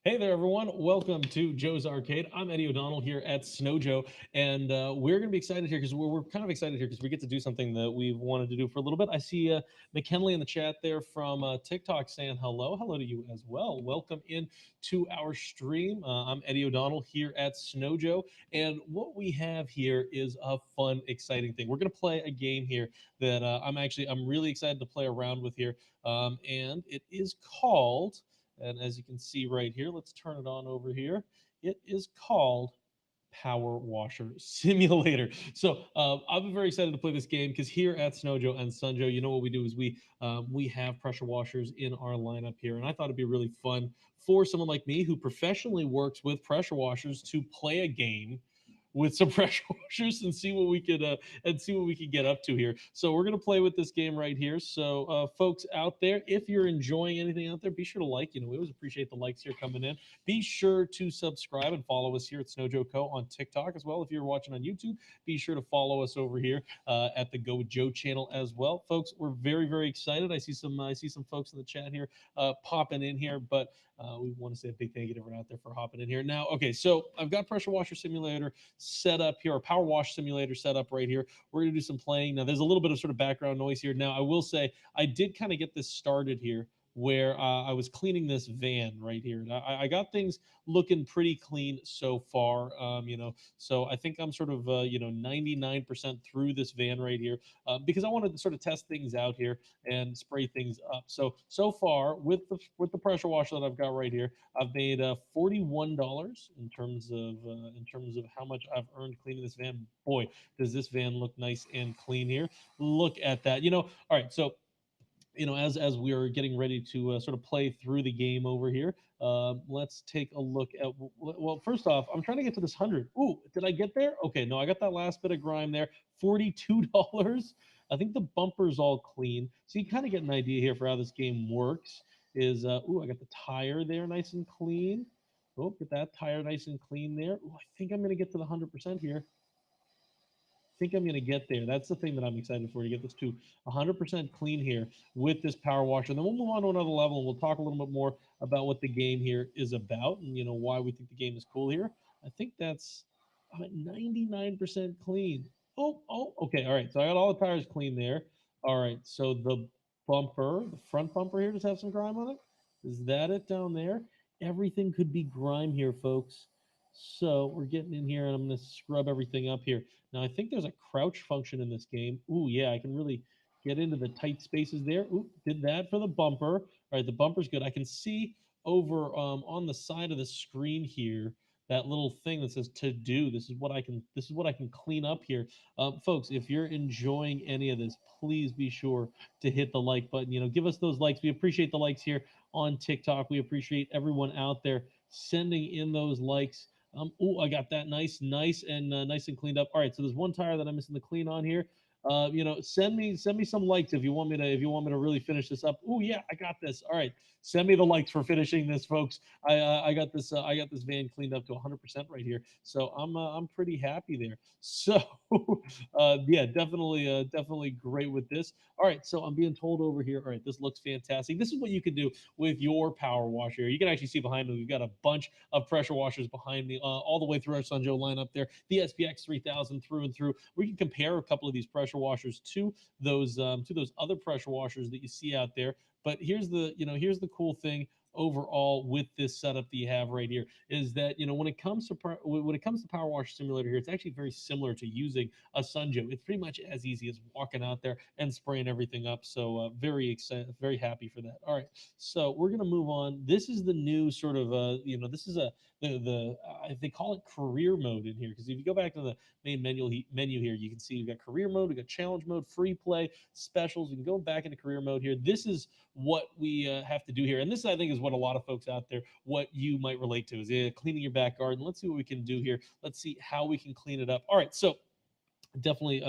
Hey there, everyone. Welcome to Joe's Arcade. I'm Eddie O'Donnell here at Snow Joe, and we're going to be excited here because we're kind of excited here because we get to do something that we've wanted to do for a little bit. I see McKinley in the chat there from TikTok saying hello. Hello to you as well. Welcome in to our stream. I'm Eddie O'Donnell here at Snow Joe, and what we have here is a fun, exciting thing. We're going to play a game here that I'm really excited to play around with here, and it is called. And as you can see right here, let's turn it on over here. It is called Power Washer Simulator. So I'm very excited to play this game because here at Snowjo and Sunjo, you know what we do is we have pressure washers in our lineup here, and I thought it'd be really fun for someone like me who professionally works with pressure washers to play a game with some pressure washers and see what we could get up to here. So we're gonna play with this game right here. So folks out there, if you're enjoying anything out there, be sure to like. We always appreciate the likes here coming in. Be sure to subscribe and follow us here at Snowjo Co on TikTok as well. If you're watching on YouTube, be sure to follow us over here at the Go with Joe channel as well, folks. We're very excited. I see some folks in the chat here popping in here, but we want to say a big thank you to everyone out there for hopping in here. Now, okay, so I've got Pressure Washer Simulator set up here, or Power Wash Simulator set up right here. We're going to do some playing. Now, there's a little bit of sort of background noise here. Now, I will say I did kind of get this started here where I was cleaning this van right here. I got things looking pretty clean so far, so I think I'm sort of, 99% through this van right here because I wanted to sort of test things out here and spray things up. So far with the pressure washer that I've got right here, I've made $41 in terms of how much I've earned cleaning this van. Boy, does this van look nice and clean here. Look at that. All right, so as we are getting ready to sort of play through the game over here, let's take a look at. Well, first off, I'm trying to get to this 100. Ooh, did I get there? Okay, no, I got that last bit of grime there. $42. I think the bumper's all clean, so you kind of get an idea here for how this game works. I got the tire there, nice and clean. Oh, get that tire nice and clean there. Ooh, I think I'm gonna get to the 100% here. Think I'm going to get there. That's the thing that I'm excited for, to get this to 100% clean here with this power washer. And then we'll move on to another level and we'll talk a little bit more about what the game here is about and why we think the game is cool here. I think I'm at 99% clean. Oh, okay. All right. So I got all the tires clean there. All right. So the front bumper here, does have some grime on it. Is that it down there? Everything could be grime here, folks. So we're getting in here and I'm going to scrub everything up here. Now, I think there's a crouch function in this game. Ooh, yeah, I can really get into the tight spaces there. Ooh, did that for the bumper. All right, the bumper's good. I can see over on the side of the screen here that little thing that says to do. This is what I can clean up here. Folks, if you're enjoying any of this, please be sure to hit the like button. Give us those likes. We appreciate the likes here on TikTok. We appreciate everyone out there sending in those likes. I got that nice and cleaned up. All right, so there's one tire that I'm missing the clean on here. Send me some likes if you want me to really finish this up. Oh yeah, I got this. All right, send me the likes for finishing this, folks. I got this van cleaned up to 100% right here, so I'm pretty happy there. So yeah, definitely great with this. All right, so I'm being told over here. All right, this looks fantastic. This is what you can do with your power washer. You can actually see behind me, we've got a bunch of pressure washers behind me, all the way through our Sunjo lineup there. The SPX 3000 through and through. We can compare a couple of these pressure washers to those other pressure washers that you see out there. But here's the cool thing overall with this setup that you have right here is that when it comes to Power Wash Simulator here, it's actually very similar to using a Sunjo. It's pretty much as easy as walking out there and spraying everything up. So very excited, very happy for that. All right, so we're gonna move on. This is the new sort of this is they call it career mode in here, because if you go back to the main menu here, you can see we've got career mode, we've got challenge mode, free play, specials. We can go back into career mode here. This is what we have to do here, and this I think is what a lot of folks out there, what you might relate to, is cleaning your back garden. Let's see what we can do here. Let's see how we can clean it up. All right, so definitely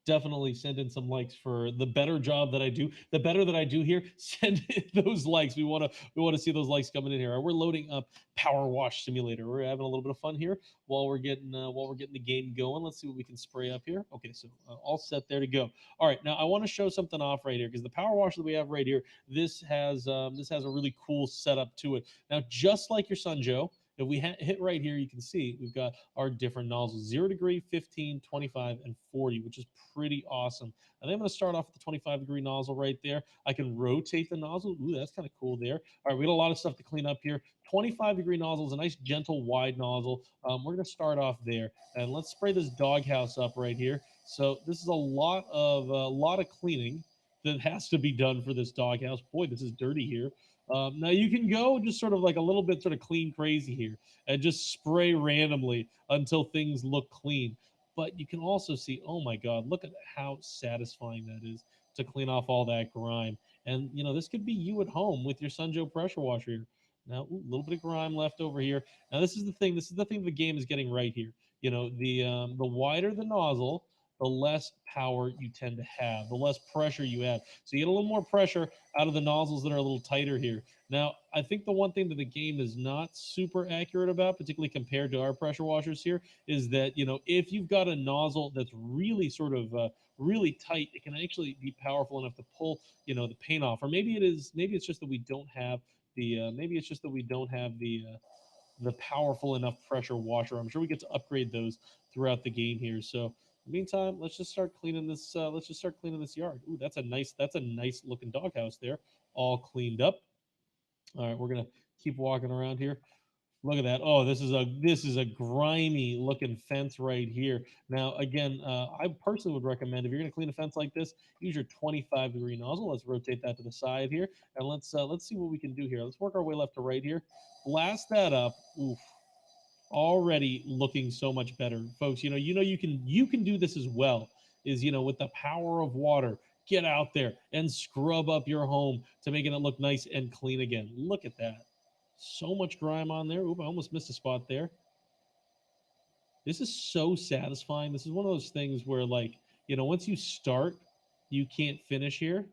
definitely send in some likes for the better job that I do. The better that I do here, send in those likes. We want to see those likes coming in here. We're loading up Power Wash Simulator. We're having a little bit of fun here while we're getting the game going. Let's see what we can spray up here. Okay, so all set there to go. All right, now I want to show something off right here because the Power Wash that we have right here, this has a really cool setup to it. Now, just like your Sun Joe, if we hit right here, you can see we've got our different nozzles: 0 degree, 15, 25, and 40, which is pretty awesome. And I'm going to start off with the 25-degree nozzle right there. I can rotate the nozzle. Ooh, that's kind of cool there. All right, we got a lot of stuff to clean up here. 25-degree nozzle is a nice, gentle, wide nozzle. We're going to start off there. And let's spray this doghouse up right here. So this is a lot of cleaning that has to be done for this doghouse. Boy, this is dirty here. Now you can go just sort of like a little bit sort of clean crazy here and just spray randomly until things look clean. But you can also see, oh my God, look at how satisfying that is to clean off all that grime. And this could be you at home with your Sunjoe pressure washer here. Now, a little bit of grime left over here. Now, this is the thing. This is the thing the game is getting right here. The wider the nozzle, the less power you tend to have, the less pressure you have. So you get a little more pressure out of the nozzles that are a little tighter here. Now, I think the one thing that the game is not super accurate about, particularly compared to our pressure washers here, is that if you've got a nozzle that's really sort of really tight, it can actually be powerful enough to pull the paint off. Or maybe it's just that we don't have the powerful enough pressure washer. I'm sure we get to upgrade those throughout the game here. So in the meantime, let's just start cleaning this. Let's just start cleaning this yard. Ooh, that's a nice looking doghouse there, all cleaned up. All right, we're gonna keep walking around here. Look at that. Oh, this is a grimy looking fence right here. Now, again, I personally would recommend if you're going to clean a fence like this, use your 25-degree nozzle. Let's rotate that to the side here, and let's see what we can do here. Let's work our way left to right here. Blast that up. Oof, already looking so much better, folks. You can do this as well. Is with the power of water. Get out there and scrub up your home to making it look nice and clean again. Look at that. So much grime on there. Oop, I almost missed a spot there. This is so satisfying. This is one of those things where, like, once you start, you can't finish here.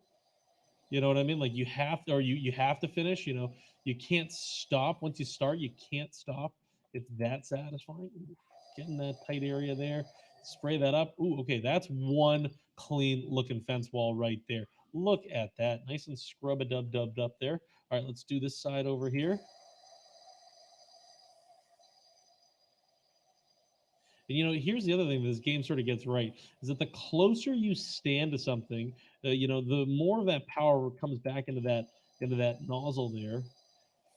You know what I mean? Like, you have to, or you have to finish. You can't stop. Once you start, you can't stop. It's that satisfying. Ooh, getting that tight area there. Spray that up. Ooh, okay, that's one clean looking fence wall right there. Look at that. Nice and scrub a dubbed up there. All right, let's do this side over here. And here's the other thing that this game sort of gets right is that the closer you stand to something, the more of that power comes back into that nozzle there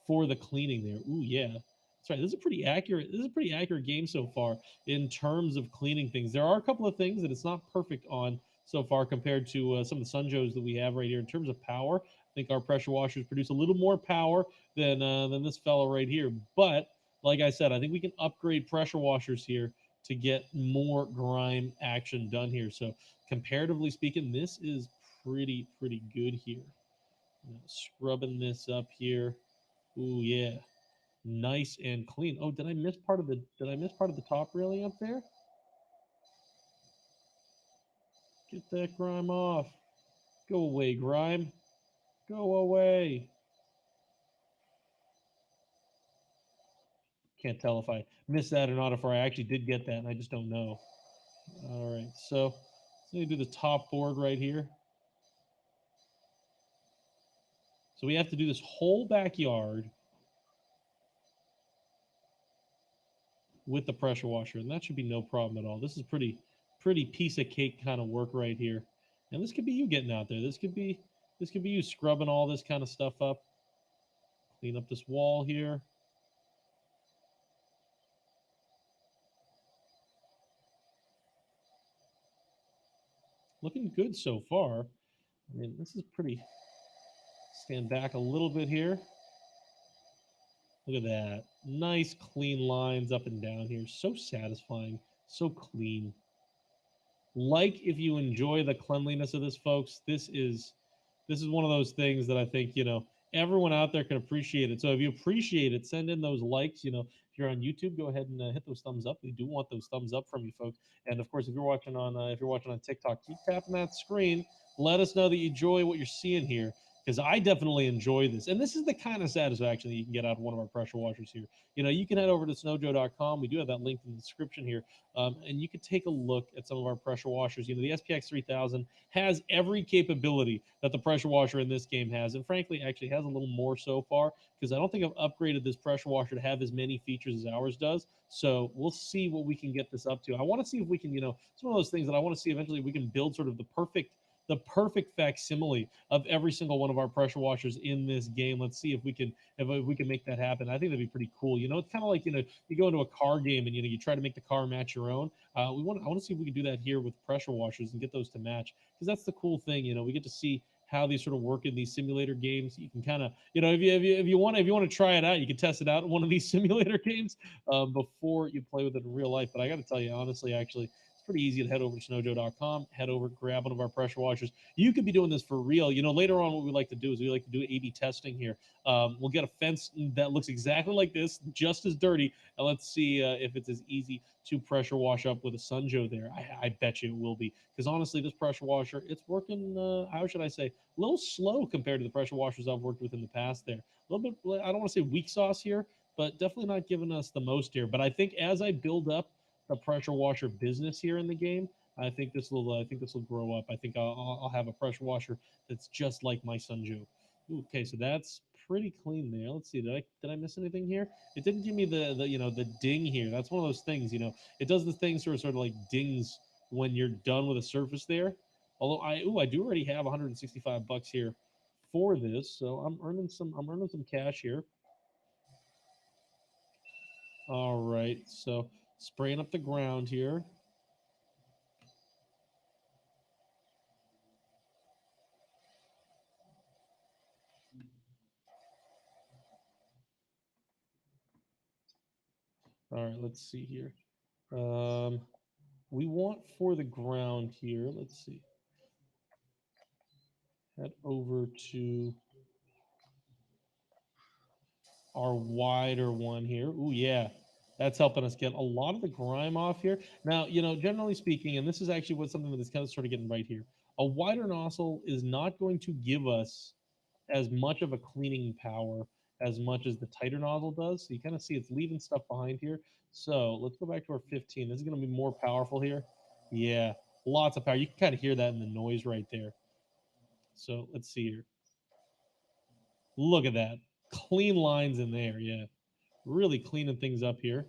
for the cleaning there. Ooh, yeah. That's right. This is a pretty accurate. This is a pretty accurate game so far in terms of cleaning things. There are a couple of things that it's not perfect on so far compared to some of the Sunjoes that we have right here in terms of power. I think our pressure washers produce a little more power than this fellow right here. But like I said, I think we can upgrade pressure washers here to get more grime action done here. So comparatively speaking, this is pretty good here. Scrubbing this up here. Ooh, yeah. Nice and clean. Oh, did I miss part of the top railing up there? Get that grime off. Go away, grime. Go away. Can't tell if I missed that or not, if I actually did get that, and I just don't know. All right, so let me do the top board right here. So we have to do this whole backyard with the pressure washer, and that should be no problem at all. This is pretty piece of cake kind of work right here. And this could be you getting out there. This could be you scrubbing all this kind of stuff up. Clean up this wall here. Looking good so far. I mean, this is pretty. Stand back a little bit here. Look at that. Nice clean lines up and down here. So satisfying. So clean. Like, if you enjoy the cleanliness of this, folks, this is one of those things that I think, everyone out there can appreciate it. So if you appreciate it, send in those likes. If you're on YouTube, go ahead and hit those thumbs up. We do want those thumbs up from you folks. And of course, if you're watching on TikTok, keep tapping that screen. Let us know that you enjoy what you're seeing here, because I definitely enjoy this. And this is the kind of satisfaction that you can get out of one of our pressure washers here. You can head over to snowjoe.com. We do have that link in the description here. And you could take a look at some of our pressure washers. The SPX 3000 has every capability that the pressure washer in this game has. And frankly, actually has a little more so far, because I don't think I've upgraded this pressure washer to have as many features as ours does. So we'll see what we can get this up to. I want to see if we can, it's one of those things that I want to see eventually we can build sort of the perfect facsimile of every single one of our pressure washers in this game. Let's see if we can make that happen. I think that'd be pretty cool. It's kind of like you go into a car game and you try to make the car match your own. I want to see if we can do that here with pressure washers and get those to match, because that's the cool thing. We get to see how these sort of work in these simulator games. You can kind of, if you want to try it out, you can test it out in one of these simulator games before you play with it in real life. But I got to tell you, honestly, actually, it's pretty easy to head over to snowjoe.com, head over, grab one of our pressure washers. You could be doing this for real. Later on, what we like to do is we like to do A/B testing here. We'll get a fence that looks exactly like this, just as dirty, and let's see if it's as easy to pressure wash up with a Sunjoe there. I bet you it will be, because honestly, this pressure washer, it's working, how should I say, a little slow compared to the pressure washers I've worked with in the past there. A little bit, I don't want to say weak sauce here, but definitely not giving us the most here. But I think as I build up the pressure washer business here in the game, I think this will grow up. I think I'll have a pressure washer that's just like my Sunjoe. Okay, so that's pretty clean there. Let's see. Did I miss anything here? It didn't give me the ding here. That's one of those things. It does the thing sort of like dings when you're done with a surface there. Although I do already have 165 bucks here for this, so I'm earning some cash here. All right, so spraying up the ground here. All right, let's see here. Um, we want for the ground here. Let's see. Head over to our wider one here. Ooh, yeah. That's helping us get a lot of the grime off here. Now, generally speaking, and this is actually what something that is kind of sort of getting right here. A wider nozzle is not going to give us as much of a cleaning power as much as the tighter nozzle does. So you kind of see it's leaving stuff behind here. So let's go back to our 15. This is going to be more powerful here. Yeah, lots of power. You can kind of hear that in the noise right there. So let's see here. Look at that. Clean lines in there. Yeah, really cleaning things up here.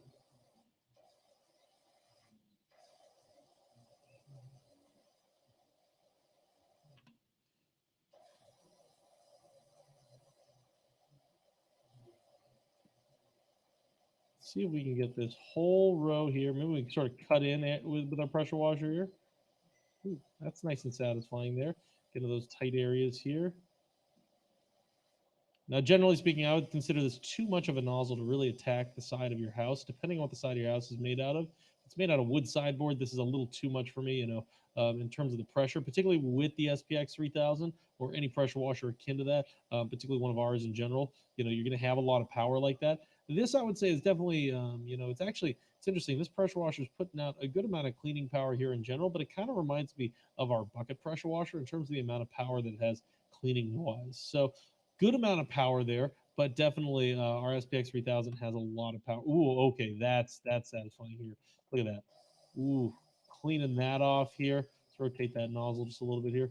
See if we can get this whole row here. Maybe we can sort of cut in with our pressure washer here. Ooh, that's nice and satisfying there. Get into those tight areas here. Now, generally speaking, I would consider this too much of a nozzle to really attack the side of your house, depending on what the side of your house is made out of. If it's made out of wood sideboard, this is a little too much for me, in terms of the pressure, particularly with the SPX 3000 or any pressure washer akin to that, particularly one of ours in general. You're going to have a lot of power like that. This, I would say, is definitely, it's interesting. This pressure washer is putting out a good amount of cleaning power here in general, but it kind of reminds me of our bucket pressure washer in terms of the amount of power that it has cleaning wise. So, good amount of power there, but definitely our SPX 3000 has a lot of power. Ooh, okay, that's satisfying here. Look at that. Ooh, cleaning that off here. Let's rotate that nozzle just a little bit here.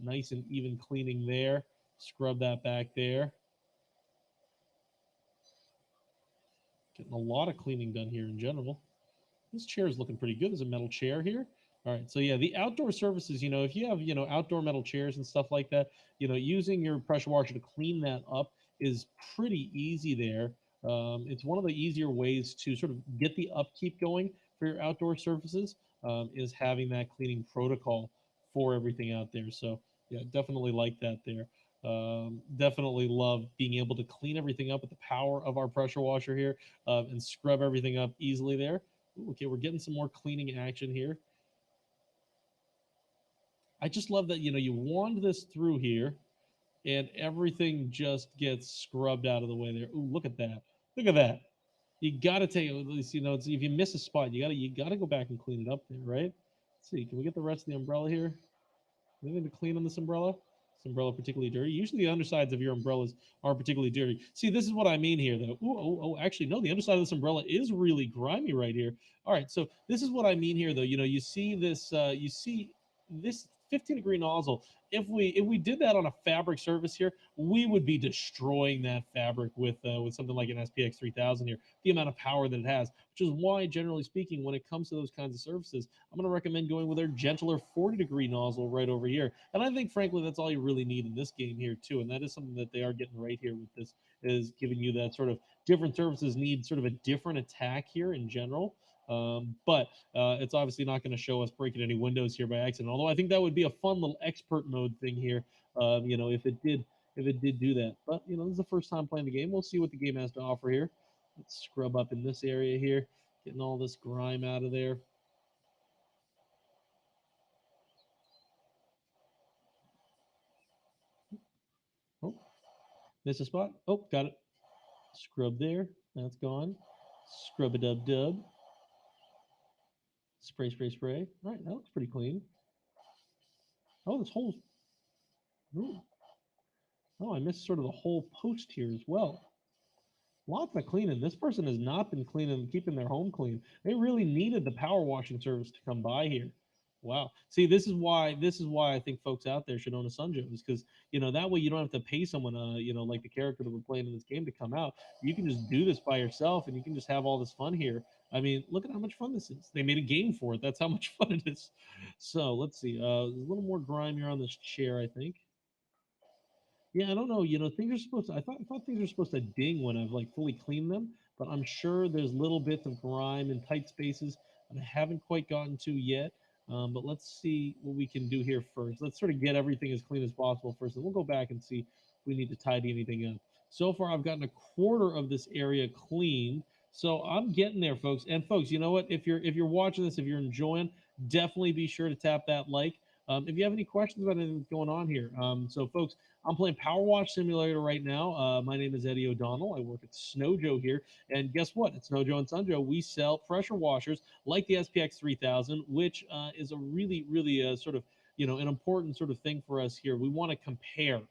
Nice and even cleaning there. Scrub that back there. Getting a lot of cleaning done here in general. This chair is looking pretty good. There's a metal chair here. All right, so yeah, the outdoor surfaces, if you have, outdoor metal chairs and stuff like that, using your pressure washer to clean that up is pretty easy there. It's one of the easier ways to sort of get the upkeep going for your outdoor surfaces, is having that cleaning protocol for everything out there. So yeah, definitely like that there. Definitely love being able to clean everything up with the power of our pressure washer here, and scrub everything up easily there. Ooh, okay, we're getting some more cleaning action here. I just love that, you wand this through here, and everything just gets scrubbed out of the way there. Ooh, look at that. Look at that. You got to take at least, if you miss a spot, you got to go back and clean it up there, right? Let's see. Can we get the rest of the umbrella here? Anything to clean on this umbrella? This umbrella particularly dirty. Usually the undersides of your umbrellas are particularly dirty. See, this is what I mean here, though. Ooh, actually, no, the underside of this umbrella is really grimy right here. All right, so this is what I mean here, though. You see this, you see this 15-degree nozzle. If we did that on a fabric surface here, we would be destroying that fabric with something like an SPX 3000 here. The amount of power that it has, which is why, generally speaking, when it comes to those kinds of surfaces, I'm going to recommend going with their gentler 40-degree nozzle right over here. And I think, frankly, that's all you really need in this game here, too. And that is something that they are getting right here with this, is giving you that sort of different surfaces need sort of a different attack here in general. But it's obviously not going to show us breaking any windows here by accident. Although I think that would be a fun little expert mode thing here, if it did do that. But this is the first time playing the game. We'll see what the game has to offer here. Let's scrub up in this area here, getting all this grime out of there. Oh, missed a spot. Oh, got it. Scrub there. That's gone. Scrub a dub dub. Spray, spray, spray. All right, that looks pretty clean. Oh, this whole. Ooh. Oh, I missed sort of the whole post here as well. Lots of cleaning. This person has not been cleaning, keeping their home clean. They really needed the power washing service to come by here. Wow. See, this is why I think folks out there should own a Sunjo, is because that way you don't have to pay someone, like the character that we're playing in this game to come out. You can just do this by yourself, and you can just have all this fun here. I mean, look at how much fun this is. They made a game for it. That's how much fun it is. So let's see. There's a little more grime here on this chair, I think. Yeah, I don't know. Things are supposed to. I thought things are supposed to ding when I've like fully cleaned them, but I'm sure there's little bits of grime and tight spaces that I haven't quite gotten to yet. But let's see what we can do here first. Let's sort of get everything as clean as possible first, and we'll go back and see if we need to tidy anything up. So far, I've gotten a quarter of this area cleaned, so I'm getting there, folks. And folks, you know what? If you're watching this, if you're enjoying, definitely be sure to tap that like. If you have any questions about anything that's going on here, so folks, I'm playing Power Wash Simulator right now. My name is Eddie O'Donnell. I work at Snowjo here. And guess what? At Snowjo and Sunjo, we sell pressure washers like the SPX 3000, which is a really, really sort of, an important sort of thing for us here. We want to compare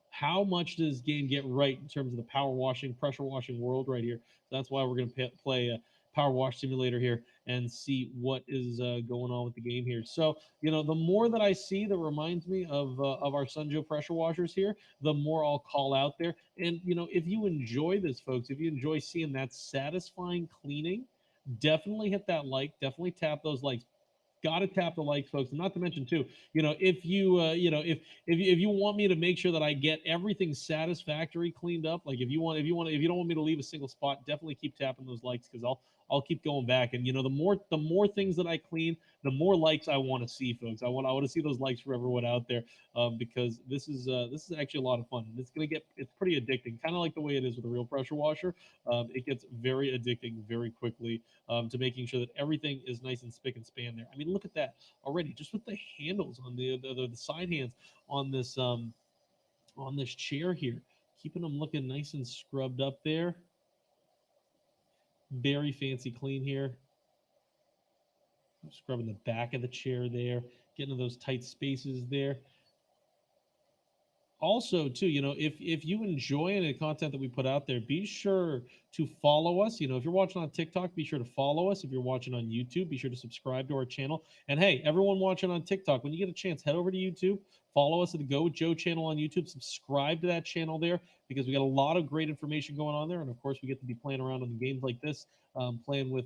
how much does this game get right in terms of the power washing, pressure washing world right here. So that's why we're going to play Power Wash Simulator here and see what is going on with the game here. So, the more that I see that reminds me of our Sunjo pressure washers here, the more I'll call out there. And if you enjoy this, folks, if you enjoy seeing that satisfying cleaning, definitely hit that like, definitely tap those likes. Got to tap the likes, folks, and not to mention too, if you, if you want me to make sure that I get everything satisfactory cleaned up, like if you don't want me to leave a single spot, definitely keep tapping those likes because I'll keep going back. And the more things that I clean, the more likes I want to see, folks. I want to see those likes for everyone out there, because this is actually a lot of fun. It's pretty addicting, kind of like the way it is with a real pressure washer. It gets very addicting very quickly, to making sure that everything is nice and spick and span there. I mean, look at that already, just with the handles on the side hands on this chair here, keeping them looking nice and scrubbed up there. Very fancy clean here. Scrubbing the back of the chair there, getting to those tight spaces there. Also too, if you enjoy any content that we put out there, be sure to follow us. If you're watching on TikTok, be sure to follow us. If you're watching on YouTube, be sure to subscribe to our channel. And hey, everyone watching on TikTok, when you get a chance, head over to YouTube, follow us at the Go with Joe channel on YouTube, subscribe to that channel there, because we got a lot of great information going on there. And of course, we get to be playing around on the games like this, playing with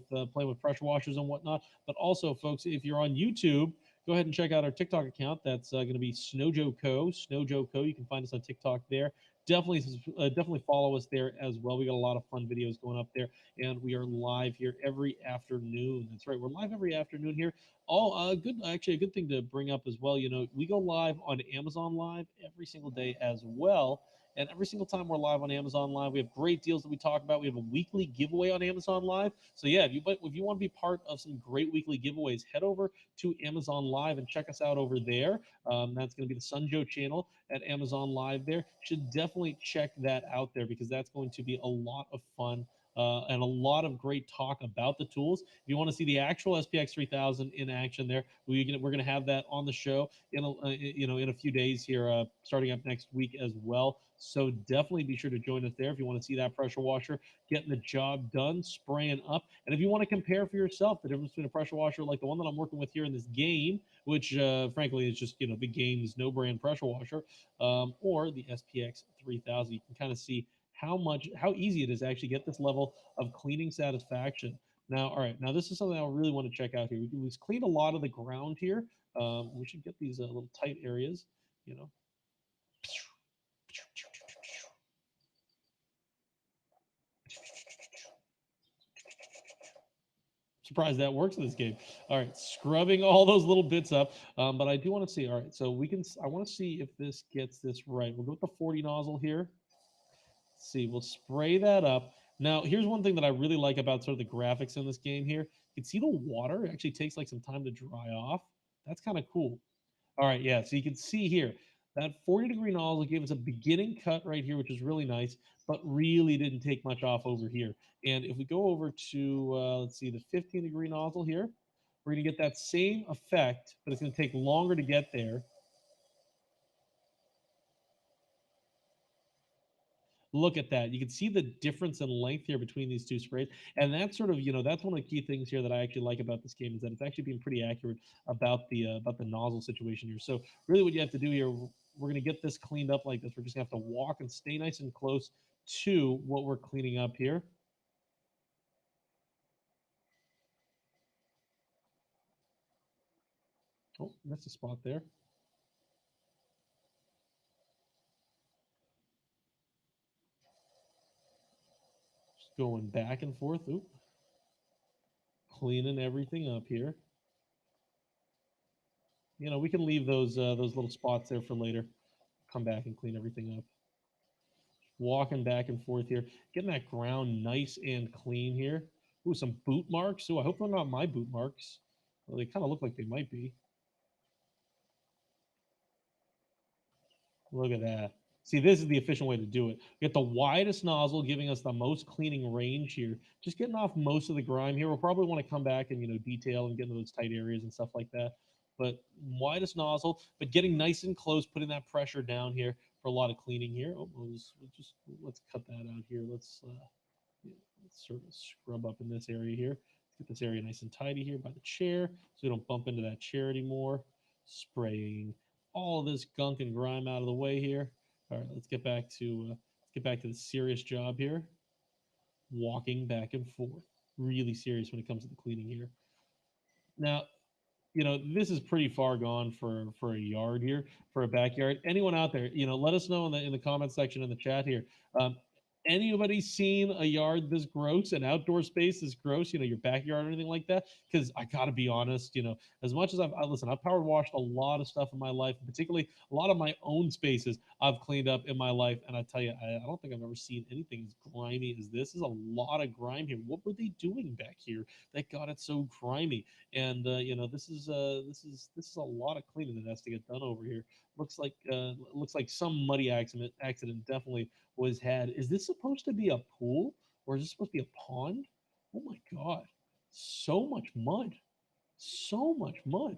pressure washers and whatnot. But also, folks, if you're on YouTube, go ahead and check out our TikTok account. That's going to be Snowjo Co. Snowjo Co. You can find us on TikTok there. Definitely follow us there as well. We got a lot of fun videos going up there, and we are live here every afternoon. That's right, we're live every afternoon here. Oh, good. Actually, a good thing to bring up as well. We go live on Amazon Live every single day as well. And every single time we're live on Amazon Live, we have great deals that we talk about. We have a weekly giveaway on Amazon Live. So yeah, if you want to be part of some great weekly giveaways, head over to Amazon Live and check us out over there. That's going to be the Sunjo channel at Amazon Live there. Should definitely check that out there because that's going to be a lot of fun. And a lot of great talk about the tools. If you want to see the actual SPX 3000 in action, there we're going to have that on the show in in a few days here, starting up next week as well. So definitely be sure to join us there if you want to see that pressure washer getting the job done, spraying up. And if you want to compare for yourself the difference between a pressure washer like the one that I'm working with here in this game, which frankly is just Big Game's no brand pressure washer, or the SPX 3000, you can kind of see how easy it is to actually get this level of cleaning satisfaction. Now, all right, now this is something I really want to check out here. We've cleaned a lot of the ground here. We should get these little tight areas, you know. Surprised that works in this game. All right, scrubbing all those little bits up. But I do want to see. All right, so I want to see if this gets this right. We'll go with the 40 nozzle here. Let's see, we'll spray that up. Now, here's one thing that I really like about sort of the graphics in this game here. You can see the water actually takes like some time to dry off. That's kind of cool. All right, yeah. So you can see here that 40-degree nozzle gave us a beginning cut right here, which is really nice, but really didn't take much off over here. And if we go over to, let's see, the 15-degree nozzle here, we're going to get that same effect, but it's going to take longer to get there. Look at that. You can see the difference in length here between these two sprays. And that's sort of, that's one of the key things here that I actually like about this game is that it's actually being pretty accurate about the nozzle situation here. So really what you have to do here, we're going to get this cleaned up like this. We're just going to have to walk and stay nice and close to what we're cleaning up here. Oh, that's a spot there. Just going back and forth. Oop. Cleaning everything up here. We can leave those little spots there for later. Come back and clean everything up. Walking back and forth here, getting that ground nice and clean here. Ooh, some boot marks. Ooh, I hope they're not my boot marks. Well, they kind of look like they might be. Look at that. See, this is the efficient way to do it. Get the widest nozzle, giving us the most cleaning range here. Just getting off most of the grime here. We'll probably want to come back and detail and get into those tight areas and stuff like that. But widest nozzle, but getting nice and close, putting that pressure down here for a lot of cleaning here. Oh, let's cut that out here. Let's sort of scrub up in this area here. Let's get this area nice and tidy here by the chair so we don't bump into that chair anymore. Spraying all of this gunk and grime out of the way here. All right, let's get back to the serious job here. Walking back and forth. Really serious when it comes to the cleaning here. Now, this is pretty far gone for a yard here, for a backyard. Anyone out there, let us know in the comment section in the chat here. Anybody seen a yard this gross, an outdoor space this gross, your backyard or anything like that? Because I gotta be honest, as much as I've power washed a lot of stuff in my life, particularly a lot of my own spaces I've cleaned up in my life, and I tell you, I don't think I've ever seen anything as grimy as this. There's a lot of grime here. What were they doing back here that got it so grimy? And this is a lot of cleaning that has to get done over here. Looks like some muddy accident definitely was had. Is this supposed to be a pool or is this supposed to be a pond? Oh my god, so much mud, so much mud.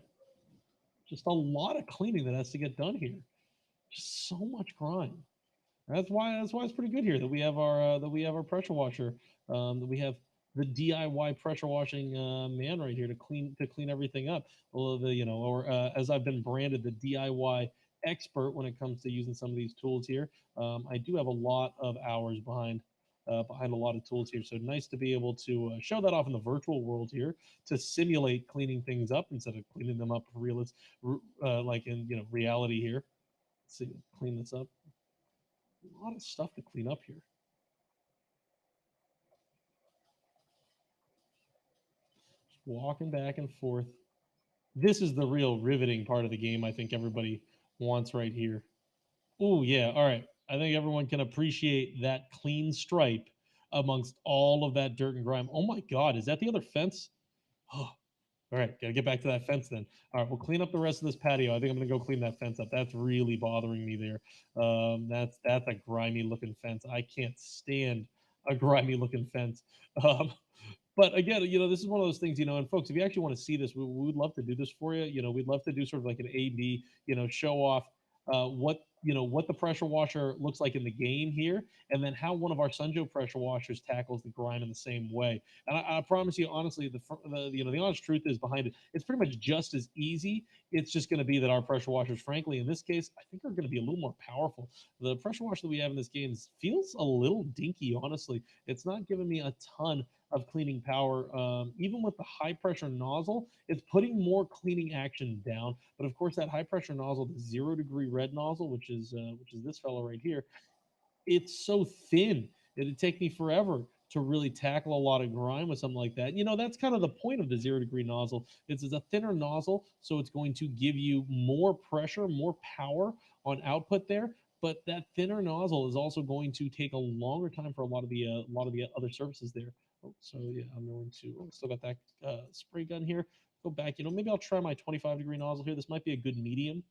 Just a lot of cleaning that has to get done here. Just so much grime. That's why it's pretty good here that we have our pressure washer. That we have the DIY pressure washing man right here to clean everything up. Well, or as I've been branded, the DIY expert when it comes to using some of these tools here. I do have a lot of hours behind a lot of tools here. So nice to be able to show that off in the virtual world here to simulate cleaning things up instead of cleaning them up like in reality here. Let's see, clean this up. A lot of stuff to clean up here. Just walking back and forth. This is the real riveting part of the game I think everybody wants right here. Oh, yeah. All right. I think everyone can appreciate that clean stripe amongst all of that dirt and grime. Oh my God, is that the other fence? Oh, all right, gotta get back to that fence then. All right, we'll clean up the rest of this patio. I think I'm gonna go clean that fence up. That's really bothering me there. That's a grimy looking fence. I can't stand a grimy looking fence. Um, but again, this is one of those things, and folks, if you actually want to see this, we would love to do this for you. We'd love to do sort of like an A/B, show off what the pressure washer looks like in the game here, and then how one of our Sunjo pressure washers tackles the grime in the same way. And I promise you, honestly, the honest truth is behind it. It's pretty much just as easy. It's just going to be that our pressure washers, frankly, in this case, I think are going to be a little more powerful. The pressure washer that we have in this game feels a little dinky, honestly. It's not giving me a ton of cleaning power. Even with the high pressure nozzle, it's putting more cleaning action down. But of course, that high pressure nozzle, the 0 degree red nozzle, which is this fellow right here, it's so thin. It'd take me forever to really tackle a lot of grime with something like that. That's kind of the point of the 0 degree nozzle. It's a thinner nozzle, so it's going to give you more pressure, more power on output there. But that thinner nozzle is also going to take a longer time for a lot of the other surfaces there. Oh, so yeah, I'm going to. Oh, still got that spray gun here. Go back. Maybe I'll try my 25 degree nozzle here. This might be a good medium.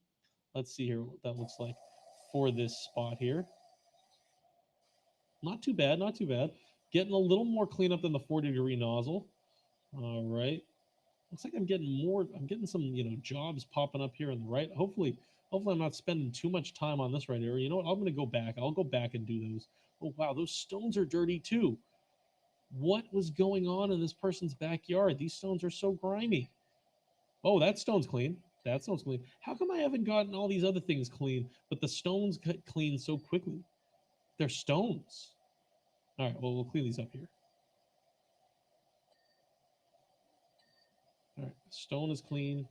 Let's see here what that looks like for this spot here. Not too bad, not too bad. Getting a little more cleanup than the 40 degree nozzle. All right. Looks like I'm getting more. I'm getting some, jobs popping up here on the right. Hopefully I'm not spending too much time on this right area. You know what? I'm going to go back. I'll go back and do those. Oh, wow. Those stones are dirty too. What was going on in this person's backyard? These stones are so grimy. Oh, that stone's clean. That stone's clean. How come I haven't gotten all these other things clean, but the stones cut clean so quickly? They're stones. All right. Well, we'll clean these up here. All right, stone is clean.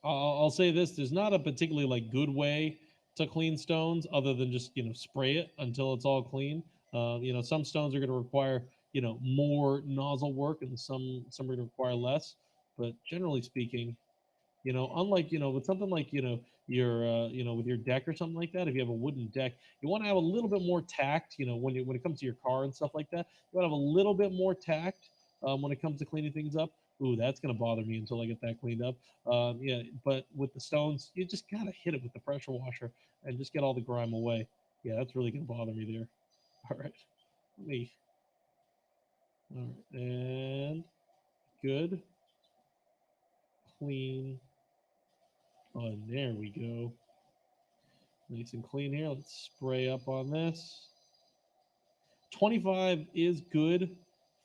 I'll say this: there's not a particularly like good way to clean stones other than just spray it until it's all clean. Some stones are going to require more nozzle work, and some are going to require less. But generally speaking, unlike with something like your with your deck or something like that, if you have a wooden deck, you want to have a little bit more tact. When it comes to your car and stuff like that, you want to have a little bit more tact when it comes to cleaning things up. Ooh, that's gonna bother me until I get that cleaned up. Yeah, but with the stones, you just gotta hit it with the pressure washer and just get all the grime away. Yeah, that's really gonna bother me there. All right, let me. All right, and good, clean. Oh, and there we go. Nice and clean here. Let's spray up on this. 25 is good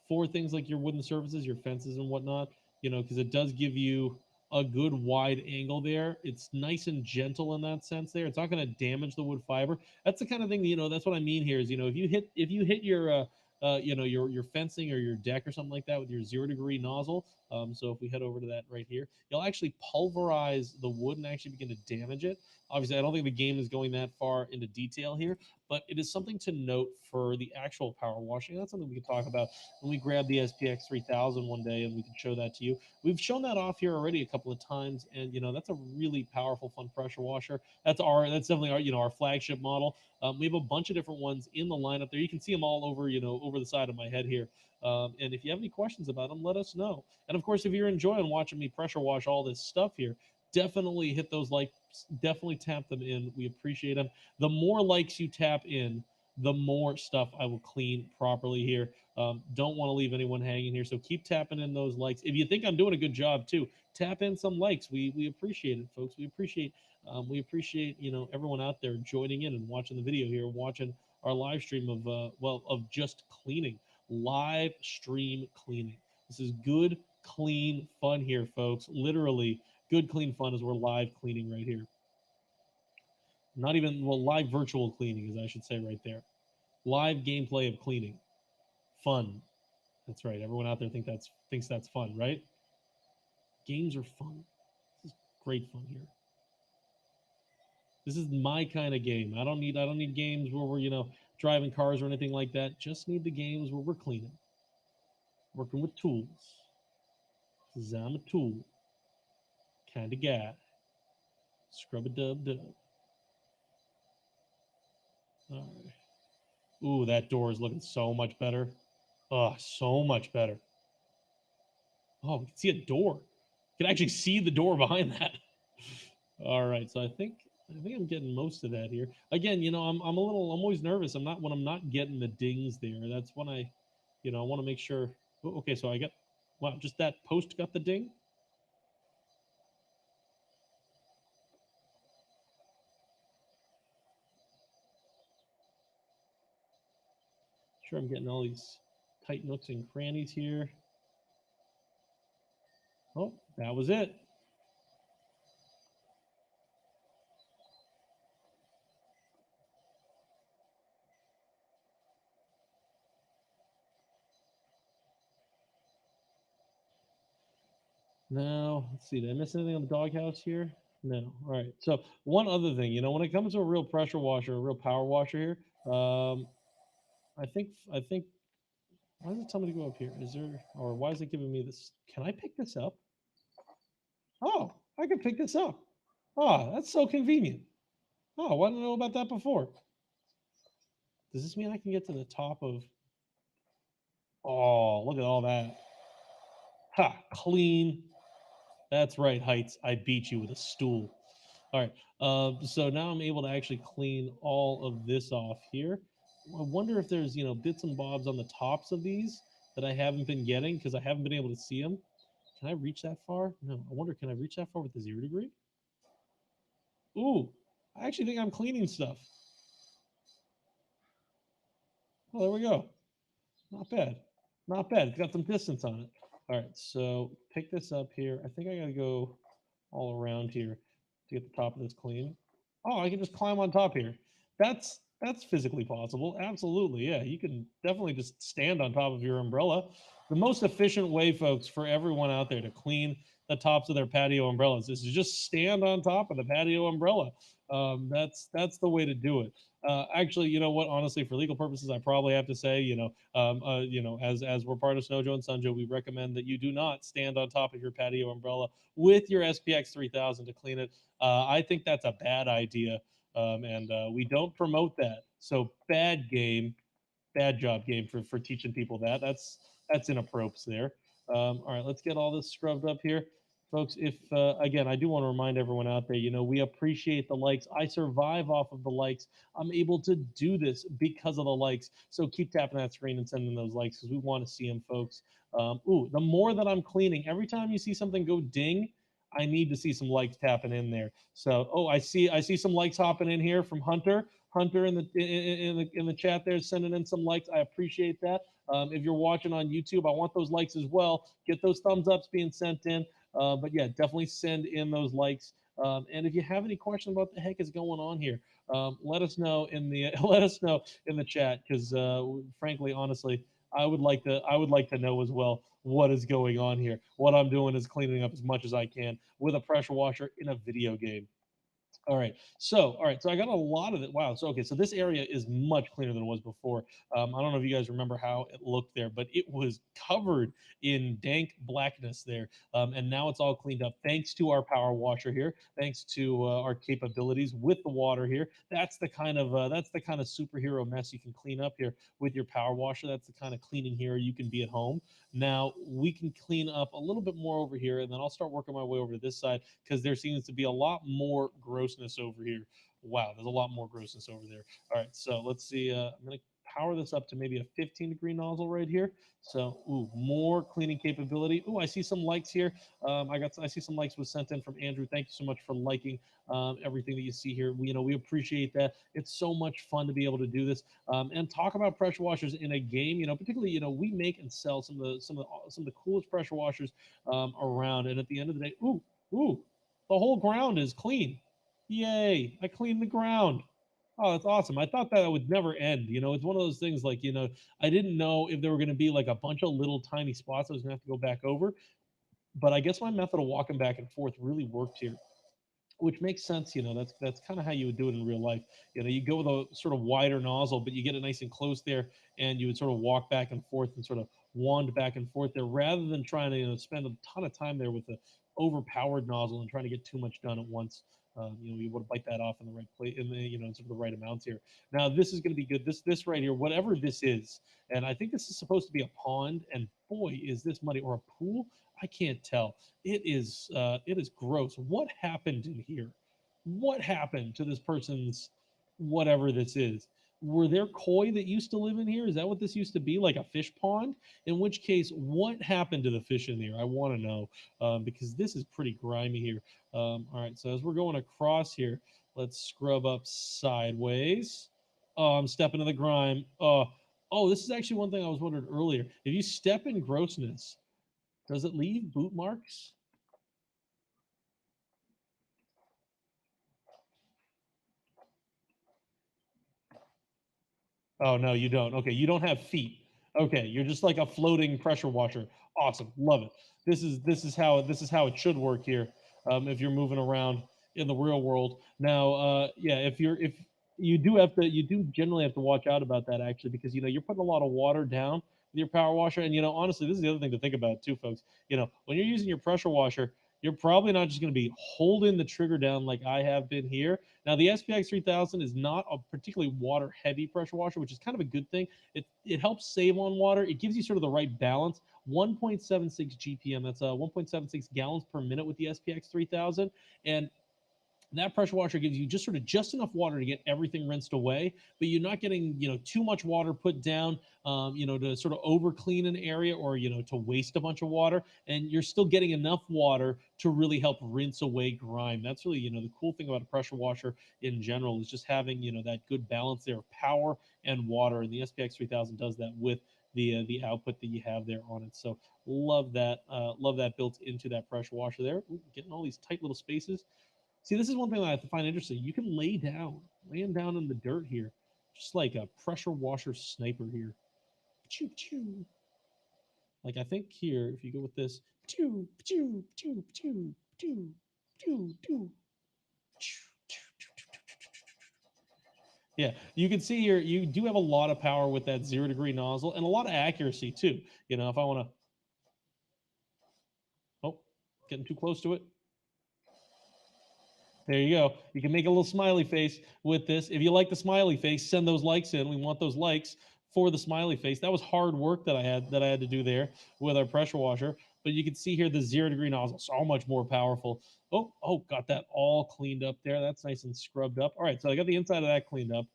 for things like your wooden surfaces, your fences and whatnot, because it does give you a good wide angle there. It's nice and gentle in that sense there. It's not going to damage the wood fiber. That's the kind of thing, that's what I mean here is, if you hit your your fencing or your deck or something like that with your 0 degree nozzle. So if we head over to that right here, you'll actually pulverize the wood and actually begin to damage it. Obviously, I don't think the game is going that far into detail here, but it is something to note for the actual power washing. That's something we can talk about when we grab the SPX 3000 one day and we can show that to you. We've shown that off here already a couple of times, and that's a really powerful, fun pressure washer. That's definitely our our flagship model. We have a bunch of different ones in the lineup there. You can see them all over over the side of my head here. And if you have any questions about them, let us know. And of course, if you're enjoying watching me pressure wash all this stuff here, definitely hit those likes. Definitely tap them in. We appreciate them. The more likes you tap in, the more stuff I will clean properly here. Don't want to leave anyone hanging here. So keep tapping in those likes. If you think I'm doing a good job too, tap in some likes. We appreciate it, folks. We appreciate everyone out there joining in and watching the video here, watching our live stream of just cleaning, live stream cleaning. This is good, clean fun here, folks. Literally, good, clean fun as we're live cleaning right here. Not even, well, live virtual cleaning, as I should say right there. Live gameplay of cleaning. Fun. That's right. Everyone out there thinks that's fun, right? Games are fun. This is great fun here. This is my kind of game. I don't need games where we're, driving cars or anything like that. Just need the games where we're cleaning. Working with tools. Because I'm a tool kind of guy. Scrub-a-dub-dub. All right. Ooh, that door is looking so much better. Oh, so much better. Oh, we can see a door. You can actually see the door behind that. All right, so I think I'm getting most of that here. Again, I'm always nervous. I'm not getting the dings there. That's when I want to make sure. Oh, okay, so I got wow, just that post got the ding. Sure, I'm getting all these tight nooks and crannies here. Oh, that was it. Now, let's see. Did I miss anything on the doghouse here? No. All right. So one other thing, when it comes to a real pressure washer, a real power washer here, I think. Why does it tell me to go up here? Is there, or why is it giving me this? Can I pick this up? Oh, I can pick this up. Oh, that's so convenient. Oh, why didn't I know about that before? Does this mean I can get to the top of? Oh, look at all that. Ha, clean. That's right, Heights. I beat you with a stool. All right. So now I'm able to actually clean all of this off here. I wonder if there's, bits and bobs on the tops of these that I haven't been getting because I haven't been able to see them. Can I reach that far? No. I wonder, can I reach that far with the 0 degree? Ooh, I actually think I'm cleaning stuff. Oh, there we go. Not bad. Not bad. It's got some distance on it. All right. So pick this up here. I think I got to go all around here to get the top of this clean. Oh, I can just climb on top here. That's physically possible. Absolutely. Yeah, you can definitely just stand on top of your umbrella. The most efficient way, folks, for everyone out there to clean the tops of their patio umbrellas is to just stand on top of the patio umbrella. That's the way to do it. Actually, you know what? Honestly, for legal purposes, I probably have to say, as we're part of Snowjo and Sunjo, we recommend that you do not stand on top of your patio umbrella with your SPX 3000 to clean it. I think that's a bad idea, and we don't promote that. So bad game, bad job game for teaching people that. That's inappropriate there. All right, let's get all this scrubbed up here. Folks, if again, I do want to remind everyone out there, we appreciate the likes. I survive off of the likes. I'm able to do this because of the likes. So keep tapping that screen and sending those likes because we want to see them, folks. Ooh, the more that I'm cleaning, every time you see something go ding, I need to see some likes tapping in there. So, oh, I see some likes hopping in here from Hunter. Hunter in the chat there sending in some likes. I appreciate that. If you're watching on YouTube, I want those likes as well. Get those thumbs ups being sent in. But yeah, definitely send in those likes. And if you have any questions about what the heck is going on here, let us know in the let us know in the chat because frankly, honestly, I would like to know as well what is going on here. What I'm doing is cleaning up as much as I can with a pressure washer in a video game. All right. So I got a lot of it. Wow. So okay. So this area is much cleaner than it was before. I don't know if you guys remember how it looked there, but it was covered in dank blackness there. And now it's all cleaned up thanks to our power washer here. Thanks to our capabilities with the water here. That's the kind of superhero mess you can clean up here with your power washer. That's the kind of cleaning hero you can be at home. Now we can clean up a little bit more over here, and then I'll start working my way over to this side because there seems to be a lot more grossness over here. Wow, there's a lot more grossness over there. All right, so let's see. I'm going to power this up to maybe a 15-degree nozzle right here. So, ooh, more cleaning capability. Ooh, I see some likes here. I see some likes was sent in from Andrew. Thank you so much for liking everything that you see here. We appreciate that. It's so much fun to be able to do this and talk about pressure washers in a game. Particularly, we make and sell some of the coolest pressure washers around. And at the end of the day, ooh, the whole ground is clean. Yay! I cleaned the ground. Oh, that's awesome. I thought that would never end. It's one of those things like, I didn't know if there were going to be like a bunch of little tiny spots I was going to have to go back over. But I guess my method of walking back and forth really worked here, which makes sense. That's kind of how you would do it in real life. You go with a sort of wider nozzle, but you get it nice and close there, and you would sort of walk back and forth and sort of wand back and forth there, rather than trying to spend a ton of time there with the overpowered nozzle and trying to get too much done at once. You want to bite that off in the right place, in the sort of the right amounts here. Now this is going to be good. This right here, whatever this is, and I think this is supposed to be a pond. And boy, is this muddy, or a pool? I can't tell. It is gross. What happened in here? What happened to this person's whatever this is? Were there koi that used to live in here? Is that what this used to be, like a fish pond? In which case, what happened to the fish in here? I want to know, because this is pretty grimy here. All right, so as we're going across here, let's scrub up sideways. Oh, I'm stepping in the grime. Oh, this is actually one thing I was wondering earlier. If you step in grossness, does it leave boot marks? Oh no, you don't. Okay, you don't have feet. Okay, you're just like a floating pressure washer. Awesome, love it. This is how it should work here. If you're moving around in the real world. Now, yeah, if you do have to, you do generally have to watch out about that actually, because you're putting a lot of water down with your power washer, and honestly, this is the other thing to think about too, folks. When you're using your pressure washer, you're probably not just going to be holding the trigger down like I have been here. Now, the SPX 3000 is not a particularly water heavy pressure washer, which is kind of a good thing. It helps save on water. It gives you sort of the right balance. 1.76 GPM, that's 1.76 gallons per minute with the SPX 3000. And that pressure washer gives you just enough water to get everything rinsed away, but you're not getting too much water put down, to sort of over clean an area, or to waste a bunch of water, and you're still getting enough water to really help rinse away grime. That's really the cool thing about a pressure washer in general, is just having that good balance there of power and water, and the SPX 3000 does that with the output that you have there on it. So love that built into that pressure washer there. Ooh, getting all these tight little spaces. See, this is one thing that I have to find interesting. You can laying down in the dirt here, just like a pressure washer sniper here. Choo choo. Like I think here, if you go with this, choo choo choo choo choo choo choo. Yeah, you can see here you do have a lot of power with that 0 degree nozzle, and a lot of accuracy too. If I want to, oh, getting too close to it. There you go. You can make a little smiley face with this. If you like the smiley face, send those likes in. We want those likes for the smiley face. That was hard work that I had to do there with our pressure washer. But you can see here the 0 degree nozzle, so much more powerful. Oh, got that all cleaned up there. That's nice and scrubbed up. All right, so I got the inside of that cleaned up.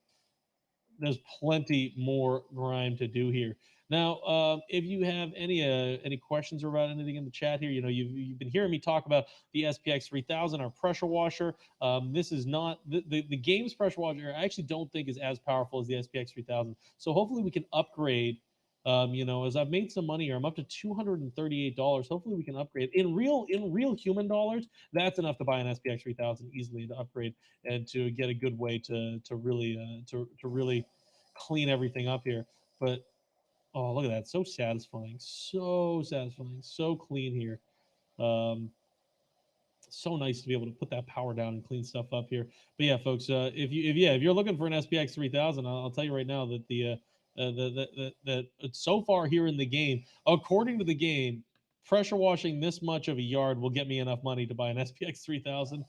There's plenty more grime to do here. Now, if you have any questions about anything in the chat here, you've been hearing me talk about the SPX 3000, our pressure washer. This is not the game's pressure washer. I actually don't think is as powerful as the SPX 3000. So hopefully we can upgrade. As I've made some money here, I'm up to $238. Hopefully we can upgrade in real human dollars. That's enough to buy an SPX 3000 easily, to upgrade and to get a good way to really clean everything up here. But oh, look at that! So satisfying, so clean here. Um, so nice to be able to put that power down and clean stuff up here. But yeah, folks, if you're looking for an SPX 3000, I'll tell you right now that so far here in the game, according to the game, pressure washing this much of a yard will get me enough money to buy an SPX 3000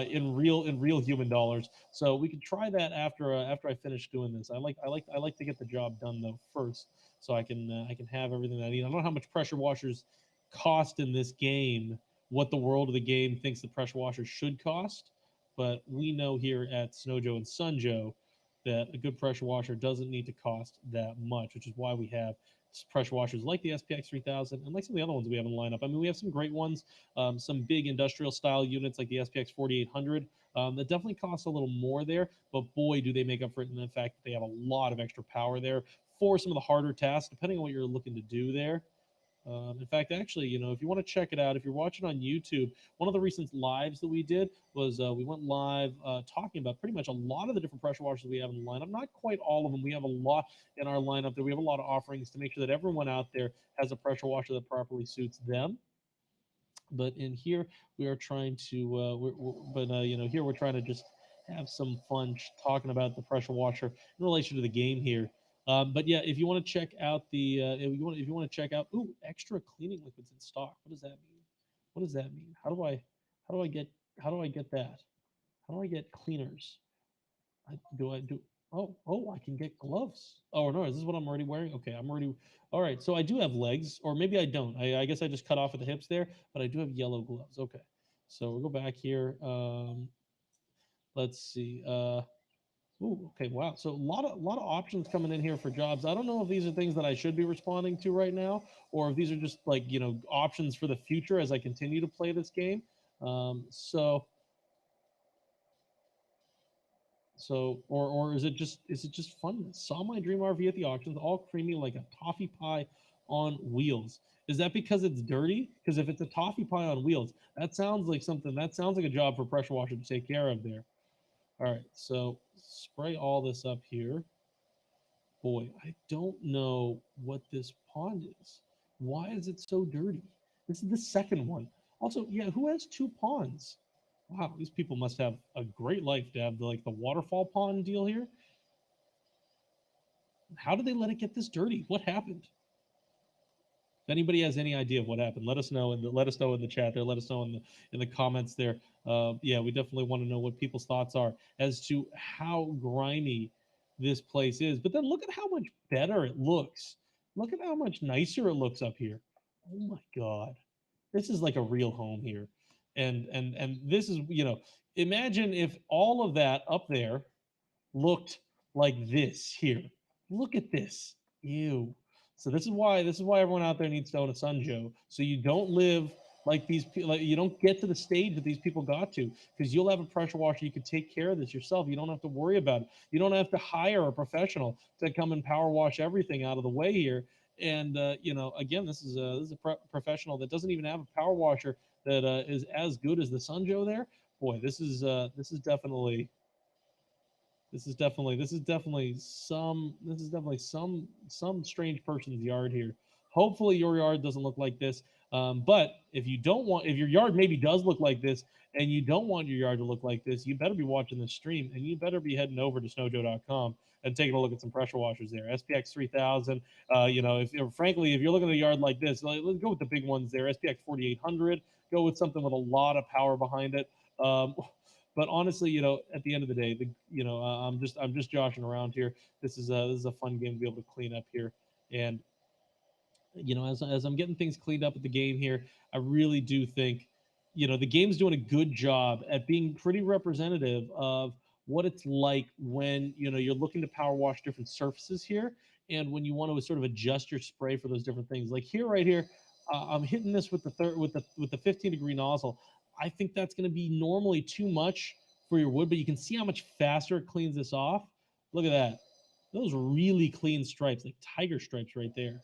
in real human dollars. So we can try that after I finish doing this. I like to get the job done though first, so I can have everything that I need. I don't know how much pressure washers cost in this game, what the world of the game thinks the pressure washer should cost, but we know here at Snowjoe and Sunjoe that a good pressure washer doesn't need to cost that much, which is why we have pressure washers like the SPX 3000 and like some of the other ones we have in the lineup. I mean, we have some great ones, some big industrial style units like the SPX 4800 that definitely cost a little more there, but boy, do they make up for it in the fact that they have a lot of extra power there for some of the harder tasks, depending on what you're looking to do there. In fact, actually, if you want to check it out, if you're watching on YouTube, one of the recent lives that we did was we went live talking about pretty much a lot of the different pressure washers we have in the lineup. Not quite all of them. We have a lot in our lineup that we have a lot of offerings to make sure that everyone out there has a pressure washer that properly suits them. But in here, we are trying to, here we're trying to just have some fun talking about the pressure washer in relation to the game here. But yeah, if you want to check out if you want to check out, ooh, extra cleaning liquids in stock. What does that mean? What does that mean? How do I get that? How do I get cleaners? I do? Oh, I can get gloves. Oh no, is this what I'm already wearing? Okay, I'm already. All right, so I do have legs, or maybe I don't. I guess I just cut off at the hips there, but I do have yellow gloves. Okay, so we'll go back here. Let's see. Ooh, okay, wow. So a lot of options coming in here for jobs. I don't know if these are things that I should be responding to right now, or if these are just like options for the future as I continue to play this game. So or is it just fun? Saw my dream RV at the auctions, all creamy like a toffee pie on wheels. Is that because it's dirty? Because if it's a toffee pie on wheels, that sounds like something. That sounds like a job for pressure washer to take care of there. All right, so spray all this up here. Boy, I don't know what this pond is. Why is it so dirty? This is the second one. Also, yeah, who has two ponds? Wow, these people must have a great life to have the waterfall pond deal here. How did they let it get this dirty? What happened? If anybody has any idea of what happened, let us know in the chat there. Let us know in the comments there. Yeah, we definitely want to know what people's thoughts are as to how grimy this place is. But then look at how much better it looks. Look at how much nicer it looks up here. Oh my god, this is like a real home here, and this is imagine if all of that up there looked like this here. Look at this. Ew. So this is why everyone out there needs to own a Sunjo. So you don't live like like you don't get to the stage that these people got to, because you'll have a pressure washer. You can take care of this yourself. You don't have to worry about it. You don't have to hire a professional to come and power wash everything out of the way here. And again, this is a professional that doesn't even have a power washer that is as good as the Sunjo there. Boy, this is definitely some strange person's yard here. Hopefully your yard doesn't look like this. But if your yard maybe does look like this, and you don't want your yard to look like this, you better be watching this stream, and you better be heading over to snowjoe.com and taking a look at some pressure washers there. SPX 3000. Frankly, if you're looking at a yard like this, let's go with the big ones there. SPX 4800. Go with something with a lot of power behind it. But honestly, at the end of the day, I'm just joshing around here. This is a fun game to be able to clean up here, and as I'm getting things cleaned up at the game here, I really do think the game's doing a good job at being pretty representative of what it's like when you're looking to power wash different surfaces here, and when you want to sort of adjust your spray for those different things. Like here, right here, I'm hitting this with the 15-degree nozzle. I think that's going to be normally too much for your wood, but you can see how much faster it cleans this off. Look at that. Those really clean stripes, like tiger stripes right there.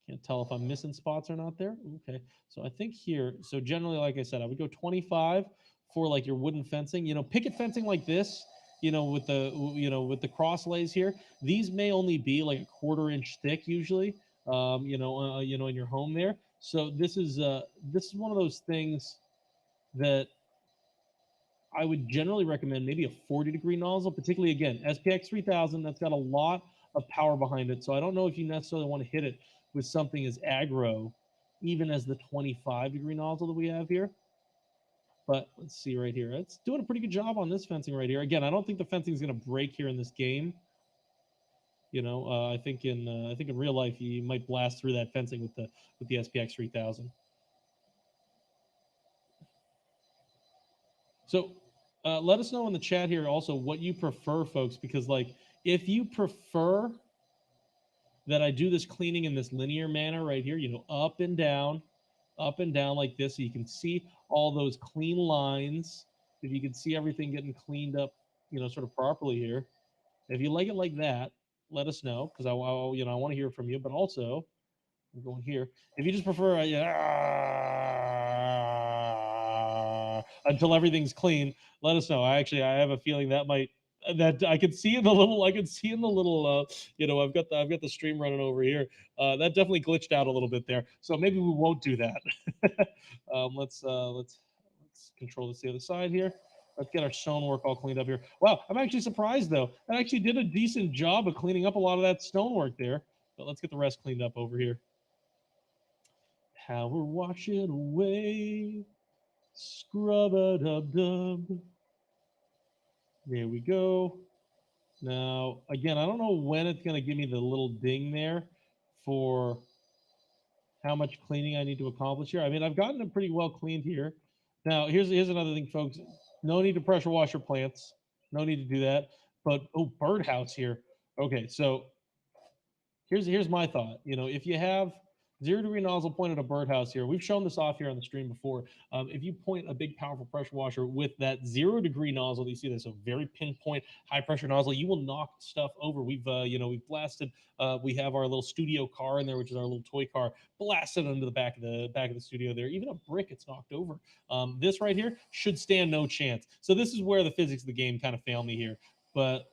Can't tell if I'm missing spots or not there. Okay, so I think here, so generally, like I said, I would go 25 for like your wooden fencing. Picket fencing like this, with the cross lays here. These may only be like a quarter-inch thick usually. In your home there. So this is one of those things that I would generally recommend maybe a 40-degree nozzle, particularly again, SPX 3000, that's got a lot of power behind it. So I don't know if you necessarily want to hit it with something as aggro, even as the 25-degree nozzle that we have here. But let's see right here. It's doing a pretty good job on this fencing right here. Again, I don't think the fencing is going to break here in this game. I think in real life you might blast through that fencing with the SPX 3000. So let us know in the chat here also what you prefer, folks, because if you prefer that I do this cleaning in this linear manner right here, up and down like this, so you can see all those clean lines. If you can see everything getting cleaned up, sort of properly here. If you like it like that, let us know, because I want to hear from you. But also, I'm going here. If you just prefer until everything's clean, let us know. I have a feeling that I can see in the little I've got the stream running over here. That definitely glitched out a little bit there. So maybe we won't do that. Let's control this the other side here. Let's get our stonework all cleaned up here. Wow, I'm actually surprised though. I actually did a decent job of cleaning up a lot of that stonework there. But let's get the rest cleaned up over here. Power wash it away. Scrub-a-dub-dub. There we go. Now, again, I don't know when it's going to give me the little ding there for how much cleaning I need to accomplish here. I mean, I've gotten it pretty well cleaned here. Now, here's another thing, folks. No need to pressure wash your plants. No need to do that. But, oh, birdhouse here. Okay, so here's my thought. You know, if you have 0 degree nozzle pointed at a birdhouse here, we've shown this off here on the stream before. If you point a big powerful pressure washer with that 0 degree nozzle that you see, that's a very pinpoint high pressure nozzle, you will knock stuff over. We've we've blasted. We have our little studio car in there, which is our little toy car, blasted under the back of the studio there. Even a brick, it's knocked over. This right here should stand no chance. So this is where the physics of the game kind of fail me here, but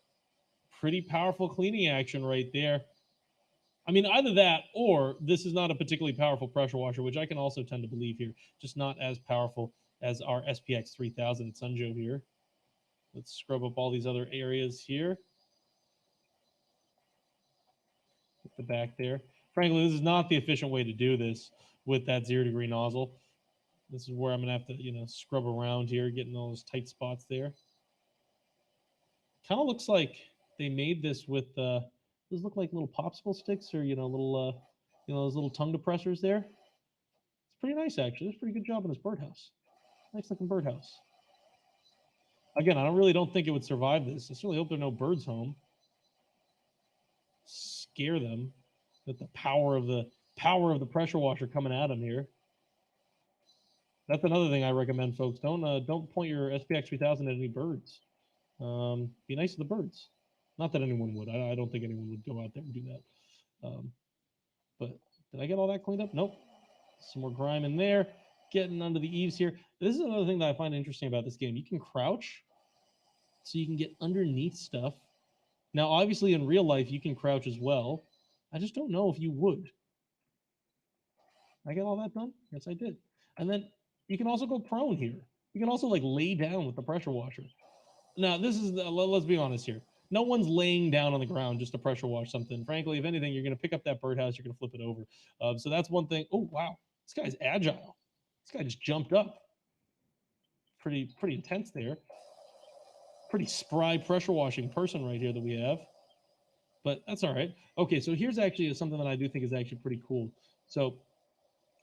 pretty powerful cleaning action right there. I mean, either that or this is not a particularly powerful pressure washer, which I can also tend to believe here, just not as powerful as our SPX 3000 at Sunjo here. Let's scrub up all these other areas here. At the back there. Frankly, this is not the efficient way to do this with that 0 degree nozzle. This is where I'm going to have to, scrub around here, getting all those tight spots there. Kind of looks like they made this with those look like little popsicle sticks or little those little tongue depressors there. It's pretty nice actually. It's a pretty good job on this birdhouse. Nice looking birdhouse. Again, I really don't think it would survive this. I certainly hope there are no birds home. Scare them with the power of the pressure washer coming at them here. That's another thing I recommend, folks. Don't point your SPX 3000 at any birds. Be nice to the birds. Not that anyone would. I don't think anyone would go out there and do that. But did I get all that cleaned up? Nope. Some more grime in there. Getting under the eaves here. This is another thing that I find interesting about this game. You can crouch, so you can get underneath stuff. Now, obviously, in real life, you can crouch as well. I just don't know if you would. I got all that done? Yes, I did. And then you can also go prone here. You can also like lay down with the pressure washer. Now, this is, let's be honest here. No one's laying down on the ground just to pressure wash something. Frankly, if anything, you're going to pick up that birdhouse, you're going to flip it over. So that's one thing. Oh, wow. This guy's agile. This guy just jumped up. Pretty intense there. Pretty spry pressure washing person right here that we have. But that's all right. Okay, so here's actually something that I do think is actually pretty cool. So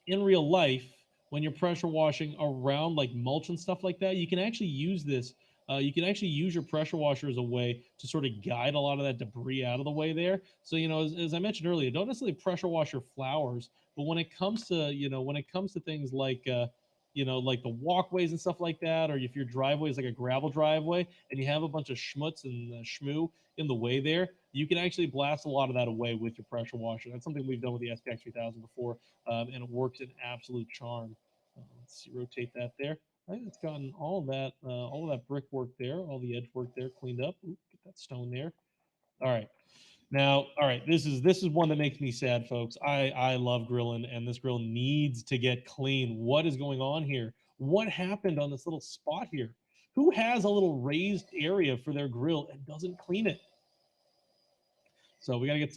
in real life, when you're pressure washing around like mulch and stuff like that, you can actually use this. You can actually use your pressure washer as a way to sort of guide a lot of that debris out of the way there. So, as I mentioned earlier, don't necessarily pressure wash your flowers, but when it comes to, things like, like the walkways and stuff like that, or if your driveway is like a gravel driveway and you have a bunch of schmutz and shmoo in the way there, you can actually blast a lot of that away with your pressure washer. That's something we've done with the SPX 3000 before, and it works an absolute charm. Let's see, rotate that there. I think it's gotten all of that brickwork there, all the edge work there cleaned up. Ooh, get that stone there. All right. Now, all right, this is one that makes me sad, folks. I love grilling, and this grill needs to get clean. What is going on here? What happened on this little spot here? Who has a little raised area for their grill and doesn't clean it? So we gotta get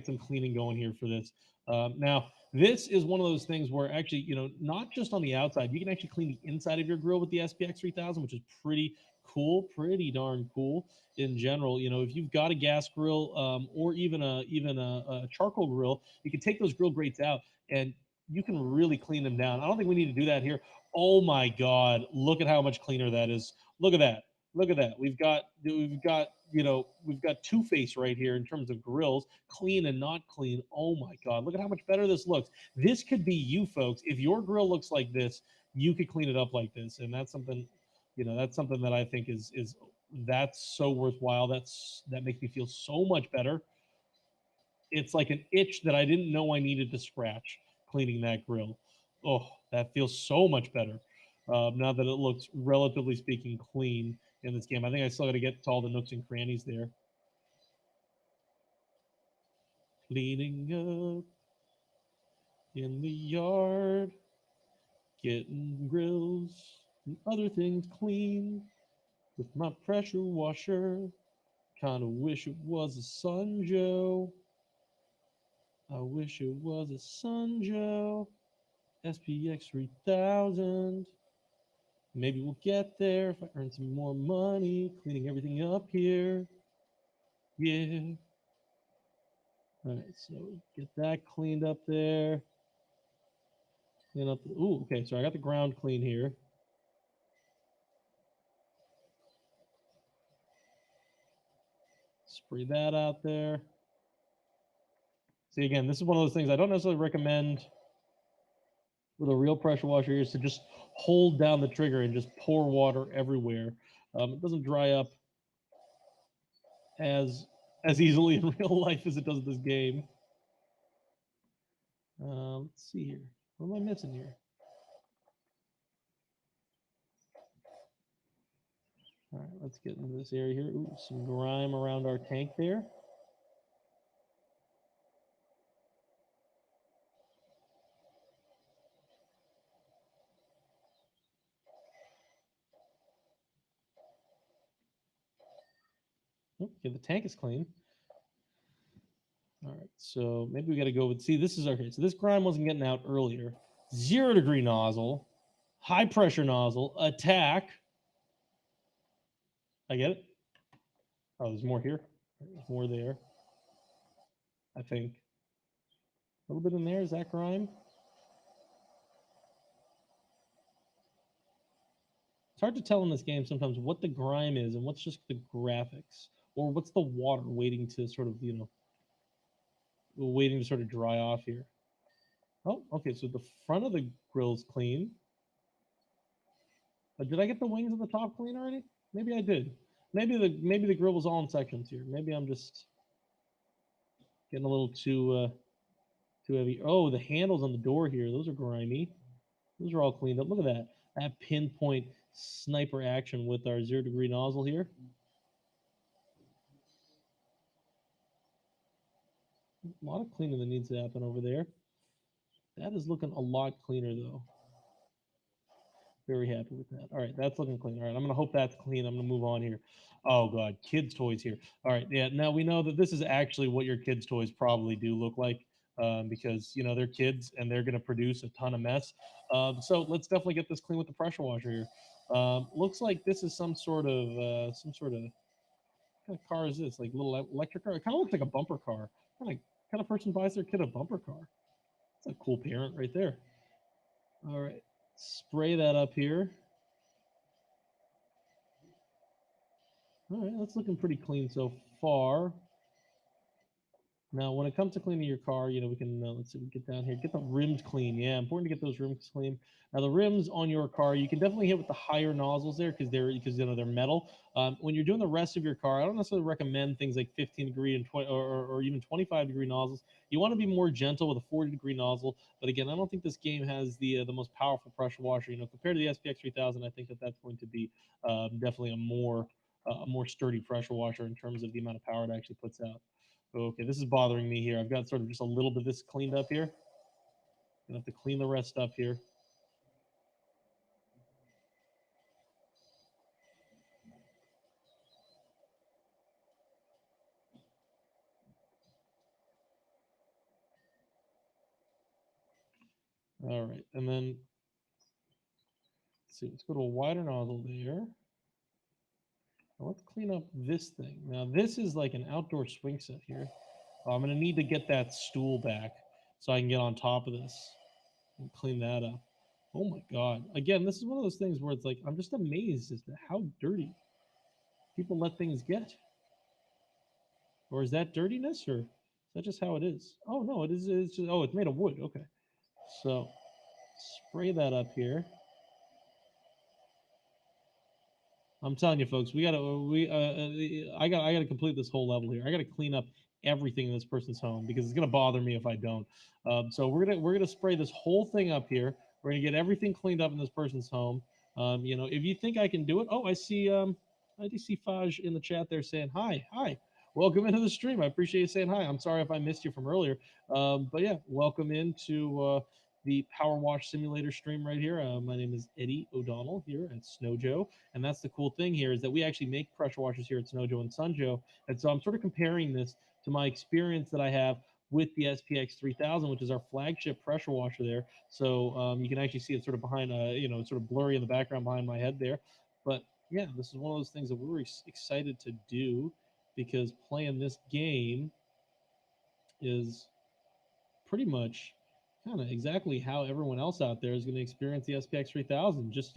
some cleaning going here for this. Now, this is one of those things where actually, not just on the outside, you can actually clean the inside of your grill with the SPX 3000, which is pretty cool, pretty darn cool in general. If you've got a gas grill or even a charcoal grill, you can take those grill grates out and you can really clean them down. I don't think we need to do that here. Oh my God, look at how much cleaner that is. Look at that. Look at that. We've got Two-Face right here in terms of grills, clean and not clean. Oh my God, look at how much better this looks. This could be you, folks. If your grill looks like this, you could clean it up like this, and that's something, that I think is that's so worthwhile. That makes me feel so much better. It's like an itch that I didn't know I needed to scratch cleaning that grill. Oh, that feels so much better now that it looks, relatively speaking, clean in this game. I think I still got to get to all the nooks and crannies there. Cleaning up in the yard, getting grills and other things clean with my pressure washer. Kind of wish it was a Sunjo. I wish it was a Sunjo. SPX 3000. Maybe we'll get there if I earn some more money, cleaning everything up here. Yeah. All right, so get that cleaned up there. Clean up. Ooh, okay. So I got the ground clean here. Spray that out there. See, again, this is one of those things I don't necessarily recommend with a real pressure washer is to just hold down the trigger and just pour water everywhere. It doesn't dry up as as easily in real life as it does in this game. Let's see here. What am I missing here? All right, let's get into this area here. Ooh, some grime around our tank there. Okay, the tank is clean. All right, so maybe we got to go with, see, this is okay. So this grime wasn't getting out earlier. 0 degree nozzle, high pressure nozzle, attack. I get it. Oh, there's more here. There's more there. I think. A little bit in there. Is that grime? It's hard to tell in this game sometimes what the grime is and what's just the graphics. Or what's the water waiting to sort of, waiting to sort of dry off here. Oh, okay, so the front of the grill's clean. Did I get the wings of the top clean already? Maybe I did. Maybe the grill was all in sections here. Maybe I'm just getting a little too heavy. Oh, the handles on the door here, those are grimy. Those are all cleaned up. Look at that. That pinpoint sniper action with our 0 degree nozzle here. A lot of cleaning that needs to happen over there. That is looking a lot cleaner though. Very happy with that. All right, that's looking clean. All right, I'm gonna hope that's clean. I'm gonna move on here. Oh god, kids' toys here. All right, yeah. Now we know that this is actually what your kids' toys probably do look like, because they're kids and they're gonna produce a ton of mess. So let's definitely get this clean with the pressure washer here. Looks like this is some sort of what kind of car is this? Like little electric car? It kind of looks like a bumper car. Kind of person buys their kid a bumper car. That's a cool parent right there. All right, spray that up here. All right, that's looking pretty clean so far. Now, when it comes to cleaning your car, we can let's see, we get down here, get the rims clean. Yeah, important to get those rims clean. Now, the rims on your car, you can definitely hit with the higher nozzles there because they're metal. When you're doing the rest of your car, I don't necessarily recommend things like 15 degree and 20 or even 25-degree nozzles. You want to be more gentle with a 40-degree nozzle. But again, I don't think this game has the most powerful pressure washer. Compared to the SPX 3000, I think that's going to be definitely a more sturdy pressure washer in terms of the amount of power it actually puts out. Okay, this is bothering me here. I've got sort of just a little bit of this cleaned up here. Gonna have to clean the rest up here. All right, and then let's see. Let's go to a wider nozzle there. Now let's clean up this thing. Now this is like an outdoor swing set here. I'm gonna need to get that stool back so I can get on top of this and clean that up. Oh my god! Again, this is one of those things where it's like I'm just amazed as to how dirty people let things get. Or is that dirtiness, or is that just how it is? Oh no, it is. It's just, oh, it's made of wood. Okay, so spray that up here. I'm telling you, folks, I gotta complete this whole level here. I gotta clean up everything in this person's home because it's gonna bother me if I don't. So we're gonna spray this whole thing up here. We're gonna get everything cleaned up in this person's home. If you think I can do it, oh, I do see Faj in the chat there saying hi, hi, welcome into the stream. I appreciate you saying hi. I'm sorry if I missed you from earlier, but yeah, welcome into the Power Wash Simulator stream right here. My name is Eddie O'Donnell here at Snowjo. And that's the cool thing here is that we actually make pressure washers here at Snowjo and Sunjo. And so I'm sort of comparing this to my experience that I have with the SPX 3000, which is our flagship pressure washer there. So you can actually see it sort of behind, sort of blurry in the background behind my head there. But yeah, this is one of those things that we were excited to do because playing this game is pretty much kind of exactly how everyone else out there is going to experience the SPX 3000. Just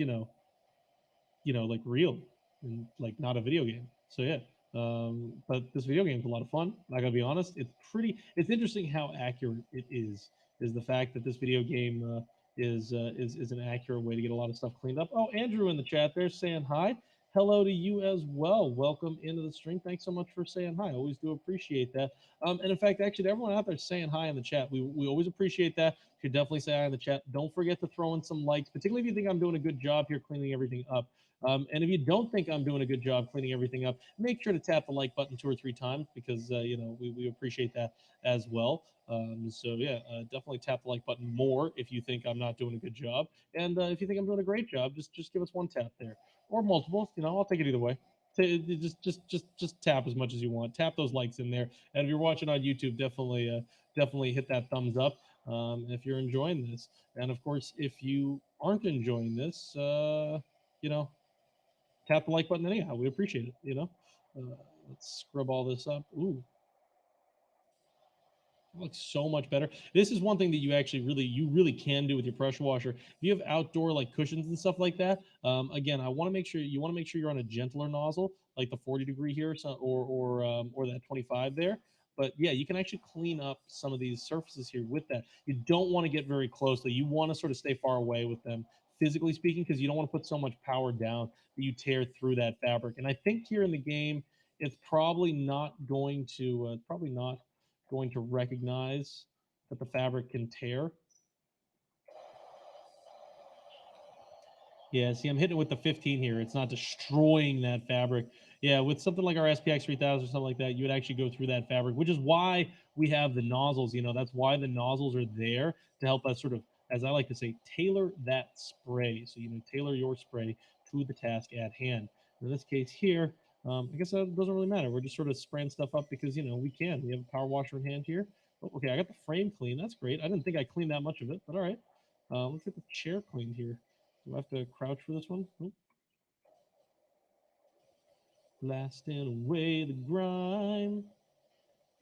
like real and like not a video game. So yeah, but this video game is a lot of fun. I gotta be honest, it's interesting how accurate it is. Is the fact that this video game is an accurate way to get a lot of stuff cleaned up. Oh, Andrew in the chat there saying hi. Hello to you as well. Welcome into the stream. Thanks so much for saying hi. Always do appreciate that. And in fact, actually, to everyone out there saying hi in the chat, we always appreciate that. You should definitely say hi in the chat. Don't forget to throw in some likes, particularly if you think I'm doing a good job here cleaning everything up. And if you don't think I'm doing a good job cleaning everything up, make sure to tap the like button 2 or 3 times because we appreciate that as well. So yeah, definitely tap the like button more if you think I'm not doing a good job, and if you think I'm doing a great job, just give us one tap there or multiples. I'll take it either way. Just tap as much as you want. Tap those likes in there, and if you're watching on YouTube, definitely hit that thumbs up if you're enjoying this. And of course, if you aren't enjoying this, tap the like button anyhow. We appreciate it. Let's scrub all this up. Ooh, it looks so much better. This is one thing that you really can do with your pressure washer. If you have outdoor like cushions and stuff like that, again, I want to make sure you're on a gentler nozzle, like the 40-degree here, or that 25 there. But yeah, you can actually clean up some of these surfaces here with that. You don't want to get very close, though. You want to sort of stay far away with them, physically speaking, because you don't want to put so much power down that you tear through that fabric. And I think here in the game, it's probably not going to recognize that the fabric can tear. Yeah, see, I'm hitting it with the 15 here. It's not destroying that fabric. Yeah, with something like our SPX 3000 or something like that, you would actually go through that fabric, which is why we have the nozzles. That's why the nozzles are there to help us sort of, as I like to say, tailor that spray. So, tailor your spray to the task at hand. In this case here, I guess that doesn't really matter. We're just sort of spraying stuff up because, we can. We have a power washer in hand here. Oh, okay, I got the frame clean. That's great. I didn't think I cleaned that much of it, but all right. Let's get the chair cleaned here. Do I have to crouch for this one? Nope. Blasting away the grime.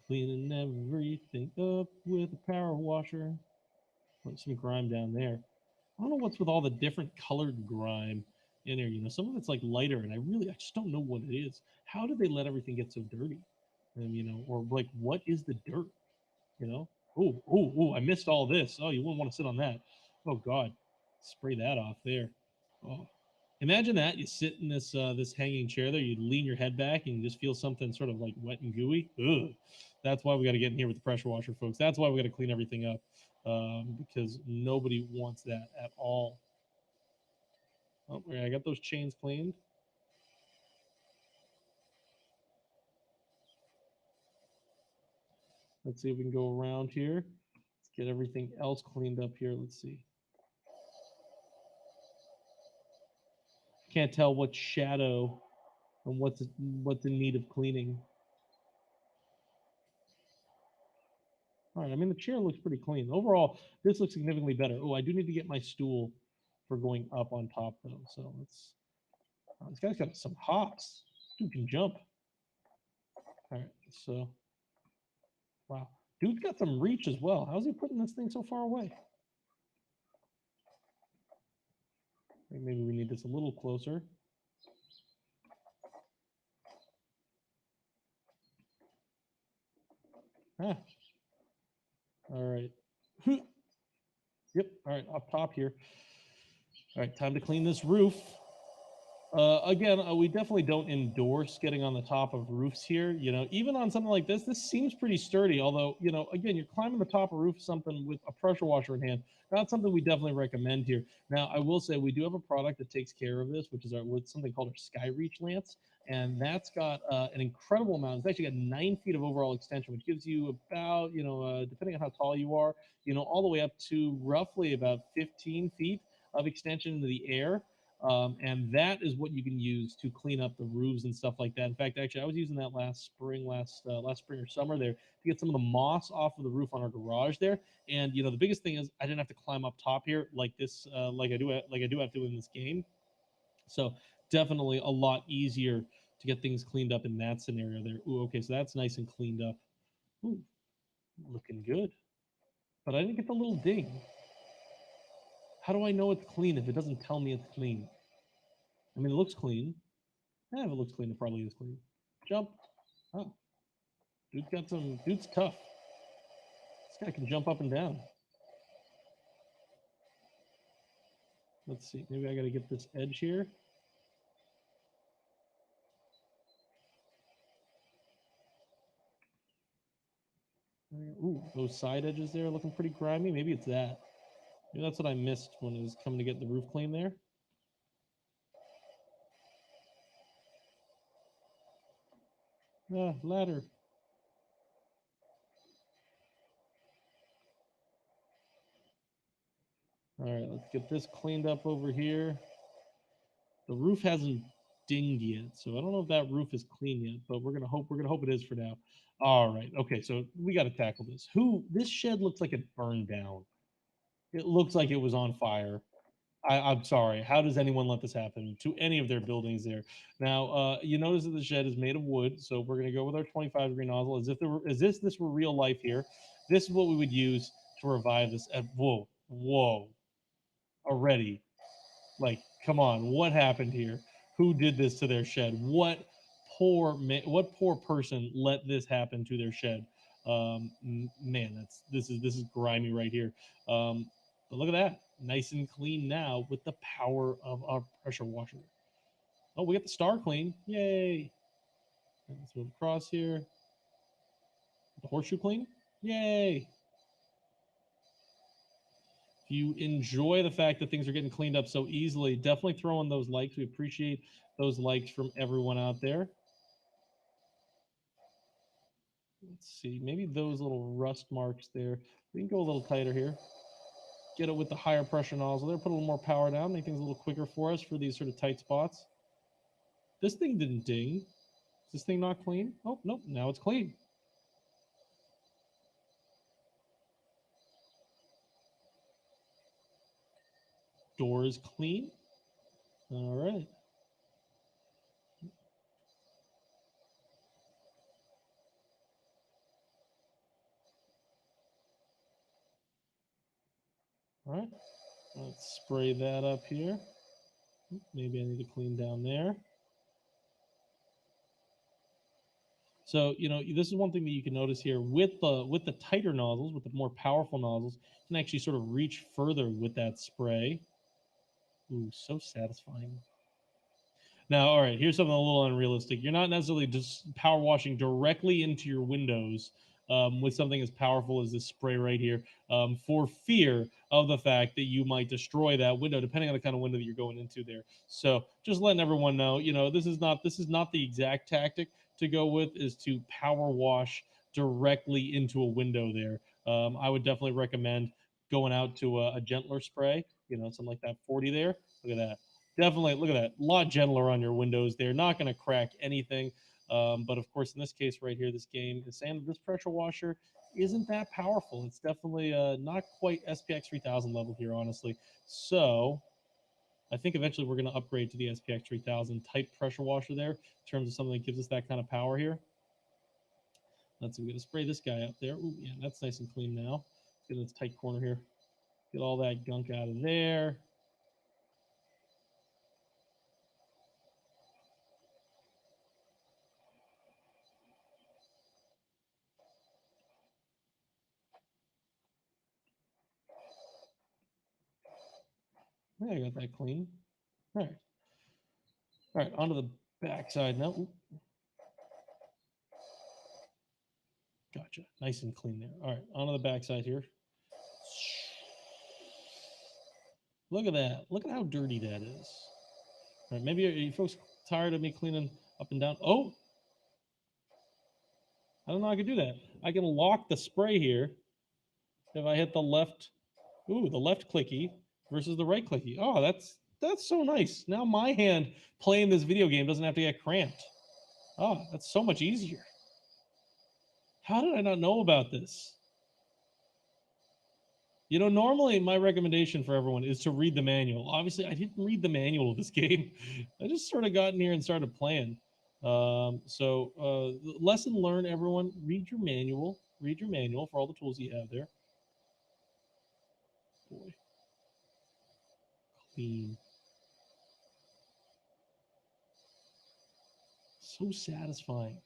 Cleaning everything up with a power washer. Oh, some grime down there. I don't know what's with all the different colored grime in there. Some of it's like lighter, and I just don't know what it is. How did they let everything get so dirty? And or like, what is the dirt? Oh, I missed all this. Oh, you wouldn't want to sit on that. Oh God, spray that off there. Oh, imagine that you sit in this hanging chair there. You lean your head back and you just feel something sort of like wet and gooey. Ugh. That's why we got to get in here with the pressure washer, folks. That's why we got to clean everything up because nobody wants that at all. Oh, I got those chains cleaned. Let's see if we can go around here. Let's get everything else cleaned up here. Let's see. Can't tell what's shadow and what's in need of cleaning. All right, I mean, the chair looks pretty clean. Overall, this looks significantly better. Oh, I do need to get my stool for going up on top, though. So let's. Oh, this guy's got some hops. Dude can jump. All right, so. Wow. Dude's got some reach as well. How's he putting this thing so far away? Maybe we need this a little closer. Ah. All right. Yep. All right, up top here. All right, time to clean this roof. Again, we definitely don't endorse getting on the top of roofs here. Even on something like this seems pretty sturdy. Although, again, you're climbing the top of a roof, something with a pressure washer in hand. Not something we definitely recommend here. Now, I will say we do have a product that takes care of this, which is with something called our Sky Reach lance, and that's got an incredible amount. It's actually got 9 feet of overall extension, which gives you about, depending on how tall you are, all the way up to roughly about 15 feet of extension into the air. And that is what you can use to clean up the roofs and stuff like that. In fact, actually, I was using that last spring or summer there to get some of the moss off of the roof on our garage there. And the biggest thing is I didn't have to climb up top here like this, like I do have to in this game. So definitely a lot easier to get things cleaned up in that scenario there. Ooh, okay, so that's nice and cleaned up. Ooh, looking good. But I didn't get the little ding. How do I know it's clean if it doesn't tell me it's clean? I mean, it looks clean. If it looks clean, it probably is clean. Jump. Oh, dude's tough. This guy can jump up and down. Let's see. Maybe I got to get this edge here. Ooh, those side edges there looking pretty grimy. Maybe it's that. Maybe that's what I missed when I was coming to get the roof clean there. Ah, ladder. All right, let's get this cleaned up over here. The roof hasn't dinged yet, so I don't know if that roof is clean yet, but we're gonna hope it is for now. All right, okay, so we got to tackle this. This shed looks like it burned down. It looks like it was on fire. I'm sorry. How does anyone let this happen to any of their buildings there? Now, you notice that the shed is made of wood, so we're going to go with our 25-degree nozzle as if this were real life here. This is what we would use to revive this. Whoa, whoa, already. Like, come on, what happened here? Who did this to their shed? What poor person let this happen to their shed? Man, this is grimy right here. But look at that, nice and clean now with the power of our pressure washer. Oh, we got the star clean! Yay! Let's move across here. The horseshoe clean! Yay! If you enjoy the fact that things are getting cleaned up so easily, definitely throw in those likes. We appreciate those likes from everyone out there. Let's see, maybe those little rust marks there. We can go a little tighter here. Get it with the higher pressure nozzle there. Put a little more power down. Make things a little quicker for us for these sort of tight spots. This thing didn't ding. Is this thing not clean? Oh, nope. Now it's clean. Door is clean. All right. All right. Let's spray that up here. Maybe I need to clean down there. So this is one thing that you can notice here with the tighter nozzles, with the more powerful nozzles, you can actually sort of reach further with that spray. Ooh, so satisfying. Now, all right, here's something a little unrealistic. You're not necessarily just power washing directly into your windows with something as powerful as this spray right here, for fear of the fact that you might destroy that window, depending on the kind of window that you're going into there. So, just letting everyone know, this is not the exact tactic to go with, is to power wash directly into a window there. I would definitely recommend going out to a gentler spray, something like that 40 there. Look at that. Definitely, look at that. A lot gentler on your windows. They're not going to crack anything. But of course, in this case right here, this game is saying that this pressure washer isn't that powerful. It's definitely not quite SPX 3000 level here, honestly. So I think eventually we're going to upgrade to the SPX 3000 type pressure washer there in terms of something that gives us that kind of power here. Let's see, we're going to spray this guy up there. Ooh, yeah, that's nice and clean now. Let's get in this tight corner here. Get all that gunk out of there. Yeah, I got that clean. All right. All right, onto the backside now. Ooh, gotcha. Nice and clean there. All right, onto the backside here. Look at that. Look at how dirty that is. All right, maybe are you folks tired of me cleaning up and down? Oh, I don't know how I can do that. I can lock the spray here if I hit the left, the left clicky versus the right clicky. Oh, That's so nice. Now my hand playing this video game doesn't have to get cramped. Oh, that's so much easier. How did I not know about this? You know, normally my recommendation for everyone is to read the manual. Obviously, I didn't read the manual of this game. I just sort of got in here and started playing. Lesson learned, everyone. Read your manual. Read your manual for all the tools you have there. Boy, clean. So satisfying.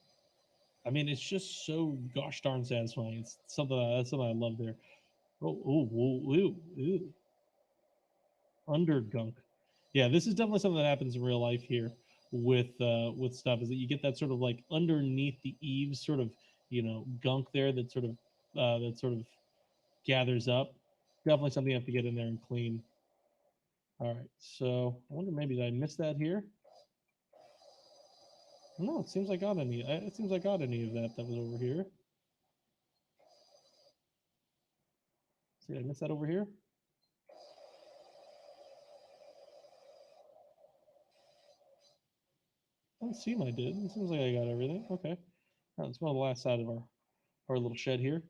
I mean, it's just so gosh darn satisfying. It's something that's something I love there. Ooh. Undergunk. Yeah, this is definitely something that happens in real life here with stuff. Is that you get that sort of like underneath the eaves sort of gunk there that sort of gathers up. Definitely something you have to get in there and clean. All right, so I wonder maybe did I miss that here? No, it seems I got any. It seems I got any of that was over here. See, I missed that over here. I don't seem I did. It seems like I got everything. Okay. Let's go on the last side of our little shed here.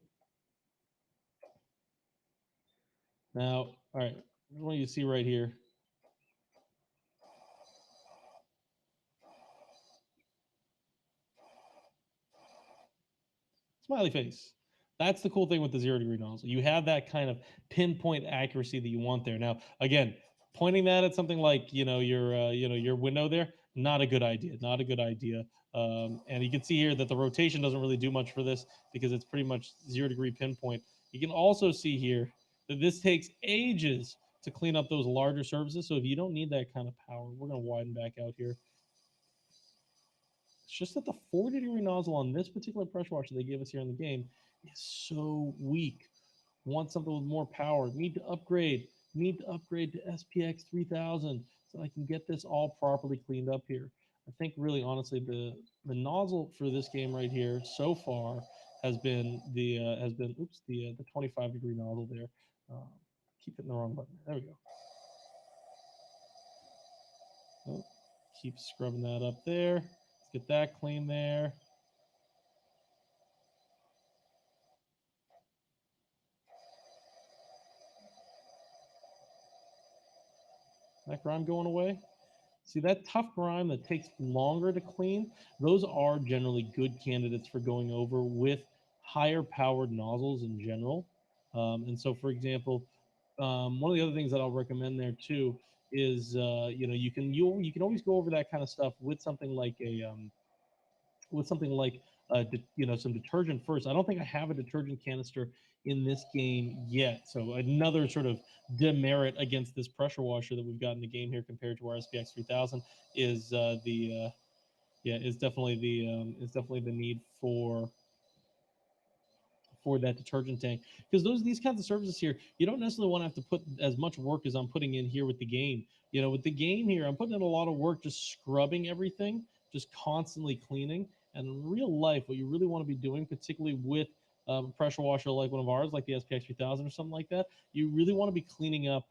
Now, all right, I want you to see right here. Smiley face. That's the cool thing with the 0 degree nozzle. You have that kind of pinpoint accuracy that you want there. Now, again, pointing that at something like your window there, not a good idea. Not a good idea. And you can see here that the rotation doesn't really do much for this because it's pretty much 0 degree pinpoint. You can also see here that this takes ages to clean up those larger surfaces. So if you don't need that kind of power, we're going to widen back out here. It's just that the 40 degree nozzle on this particular pressure washer they gave us here in the game is so weak. Want something with more power. Need to upgrade. Need to upgrade to SPX 3000 so I can get this all properly cleaned up here. I think really honestly the nozzle for this game right here so far has been the 25 degree nozzle there. Keep hitting the wrong button. There we go. Oh, keep scrubbing that up there. Let's get that clean there. That grime going away. See, that tough grime that takes longer to clean, those are generally good candidates for going over with higher powered nozzles in general. And so, for example, one of the other things that I'll recommend there too is you can always go over that kind of stuff with something like some detergent first. I don't think I have a detergent canister in this game yet. So another sort of demerit against this pressure washer that we've got in the game here compared to our SPX 3000 is is definitely the need for that detergent tank, because these kinds of services here, you don't necessarily want to have to put as much work as I'm putting in here with the game. With the game here, I'm putting in a lot of work just scrubbing everything, just constantly cleaning. And in real life, what you really want to be doing, particularly with a pressure washer like one of ours, like the SPX 3000 or something like that, you really want to be cleaning up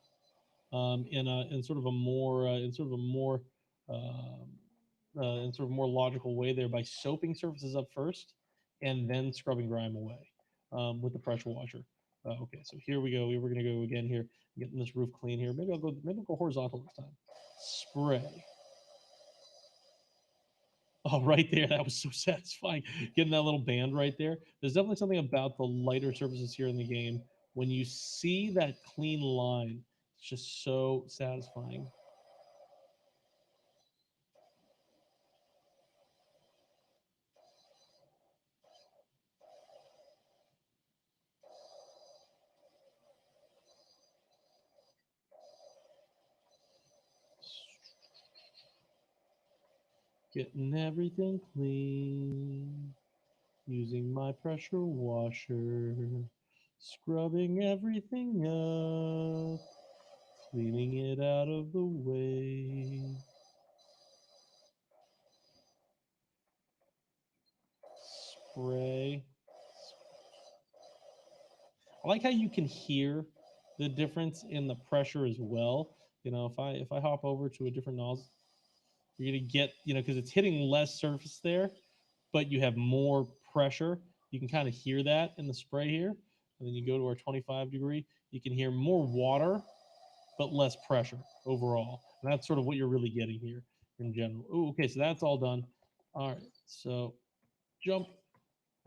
in sort of a more in sort of more logical way there by soaping surfaces up first and then scrubbing grime away with the pressure washer. Okay, so here we go. We're going to go again here, getting this roof clean here. Maybe I'll go horizontal this time. Spray. Oh, right there. That was so satisfying. Getting that little band right there. There's definitely something about the lighter surfaces here in the game. When you see that clean line, it's just so satisfying. Getting everything clean. Using my pressure washer. Scrubbing everything up. Cleaning it out of the way. Spray. I like how you can hear the difference in the pressure as well, You know, if I hop over to a different nozzle, you're gonna get, you know, because it's hitting less surface there, but you have more pressure. You can kind of hear that in the spray here. And then you go to our 25 degree, you can hear more water, but less pressure overall. And that's sort of what you're really getting here in general. Ooh, okay, so that's all done. All right, so jump.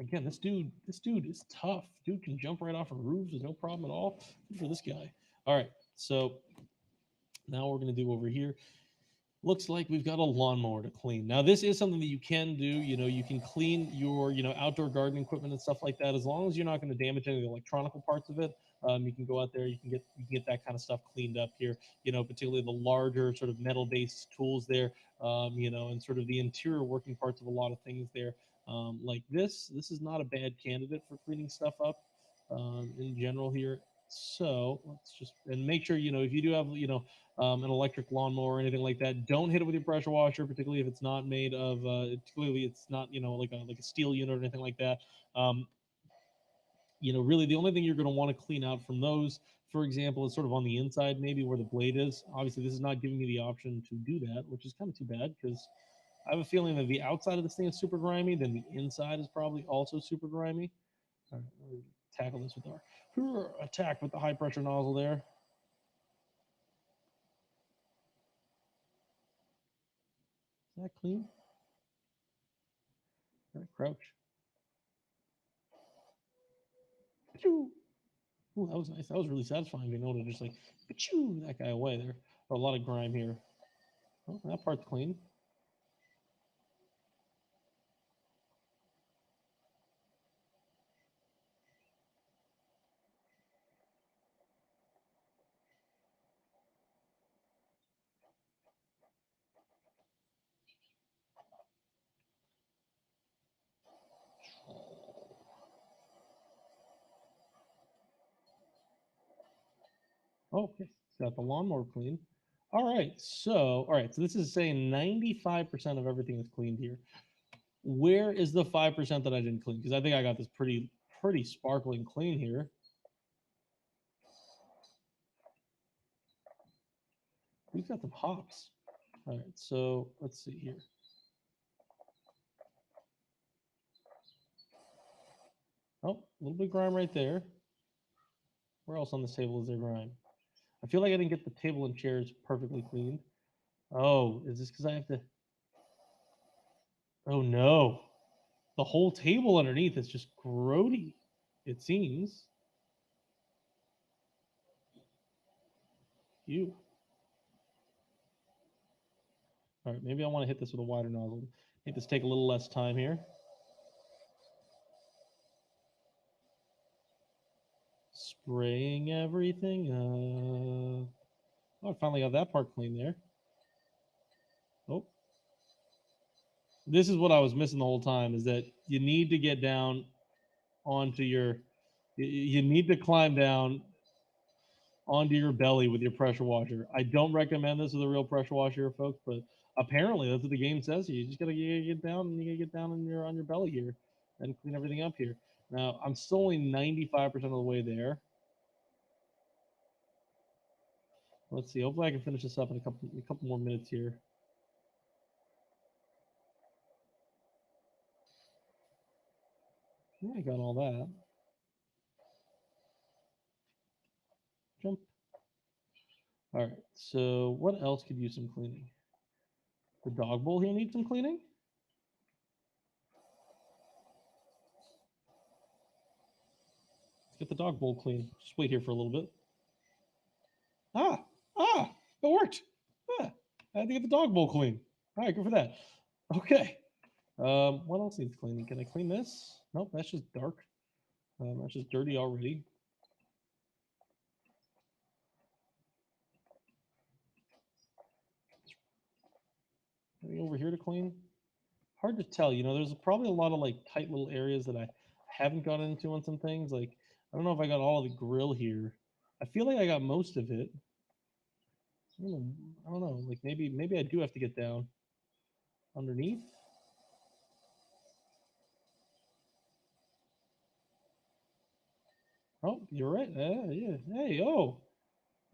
Again, this dude is tough. Dude can jump right off of roofs with no problem at all. Good for this guy. All right, so now we're gonna do over here. Looks like we've got a lawnmower to clean. Now, this is something that you can do. You know, you can clean your, you know, outdoor gardening equipment and stuff like that, as long as you're not going to damage any of the electronical parts of it. You can go out there, you can get that kind of stuff cleaned up here. You know, particularly the larger sort of metal-based tools there. You know, and sort of the interior working parts of a lot of things there. Like this. This is not a bad candidate for cleaning stuff up in general here. So let's just and make sure, you know, if you do have, you know, an electric lawnmower or anything like that, don't hit it with your pressure washer, particularly if it's not made of clearly it's not, you know, like a steel unit or anything like that. um, you know, really the only thing you're going to want to clean out from those, for example, is sort of on the inside, maybe where the blade is. Obviously this is not giving you the option to do that, which is kind of too bad, because I have a feeling that the outside of this thing is super grimy, then the inside is probably also super grimy. All right, we'll tackle this with our attack with the high pressure nozzle there. Is that clean? All right, crouch. Ooh, that was nice. That was really satisfying being able to just like choo that guy away there. A lot of grime here. Oh, that part's clean. Oh, okay. Got the lawnmower clean. All right. So this is saying 95% of everything is cleaned here. Where is the 5% that I didn't clean? Because I think I got this pretty sparkling clean here. We've got some hops. All right. So let's see here. Oh, a little bit of grime right there. Where else on this table is there grime? I feel like I didn't get the table and chairs perfectly cleaned. Oh, is this because I have to? Oh no. The whole table underneath is just grody, it seems. You. All right, maybe I want to hit this with a wider nozzle. Make this take a little less time here. Spraying everything up. Oh, I finally got that part clean there. Oh, this is what I was missing the whole time, is that you need to get down onto your, you need to climb down onto your belly with your pressure washer. I don't recommend this with a real pressure washer, folks, but apparently that's what the game says. You just gotta get down, and you gotta get down on your belly here and clean everything up here. Now I'm still only 95% of the way there. Let's see. Hopefully I can finish this up in a couple more minutes here. Yeah, I got all that. Jump. All right. So what else could use some cleaning? The dog bowl here needs some cleaning. Let's get the dog bowl clean. Just wait here for a little bit. Ah, it worked. Ah, I had to get the dog bowl clean. All right, good for that. Okay. What else needs cleaning? Can I clean this? Nope, that's just dark. That's just dirty already. Anything over here to clean? Hard to tell. You know, there's probably a lot of like tight little areas that I haven't gotten into on some things. Like, I don't know if I got all of the grill here. I feel like I got most of it. I don't know. Like maybe I do have to get down underneath. Oh, you're right. Yeah. Hey, oh,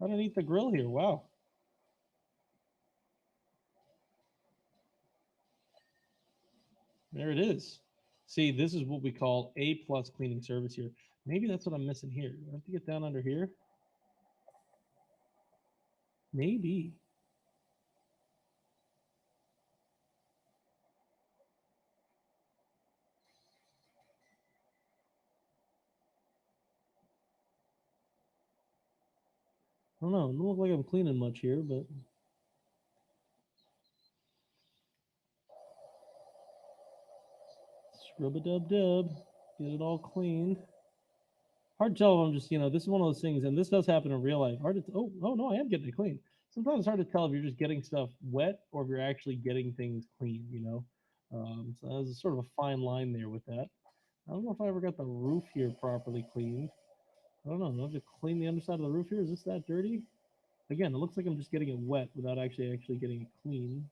underneath the grill here. Wow. There it is. See, this is what we call A plus cleaning service here. Maybe that's what I'm missing here. I have to get down under here. Maybe. I don't know. It doesn't look like I'm cleaning much here, but scrub a dub dub. Get it all cleaned. Hard to tell if I'm just, this is one of those things, and this does happen in real life. Hard to, oh no, I am getting it clean. Sometimes it's hard to tell if you're just getting stuff wet or if you're actually getting things clean. So there's sort of a fine line there with that. I don't know if I ever got the roof here properly cleaned. I don't know. Do I have to clean the underside of the roof here? Is this that dirty? Again, it looks like I'm just getting it wet without actually getting it clean.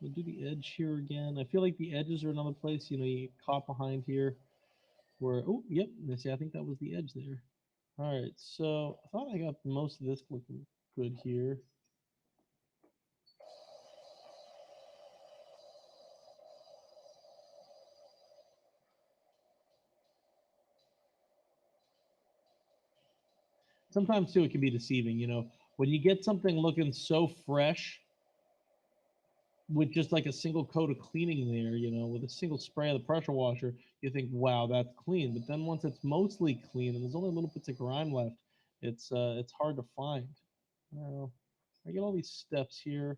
We'll do the edge here again. I feel like the edges are another place, you get caught behind here where, oh, yep. See, I think that was the edge there. All right, so I thought I got most of this looking good here. Sometimes too, it can be deceiving. When you get something looking so fresh with just like a single coat of cleaning there, with a single spray of the pressure washer, you think, wow, that's clean. But then once it's mostly clean and there's only little bits of grime left, it's hard to find. Now, I get all these steps here.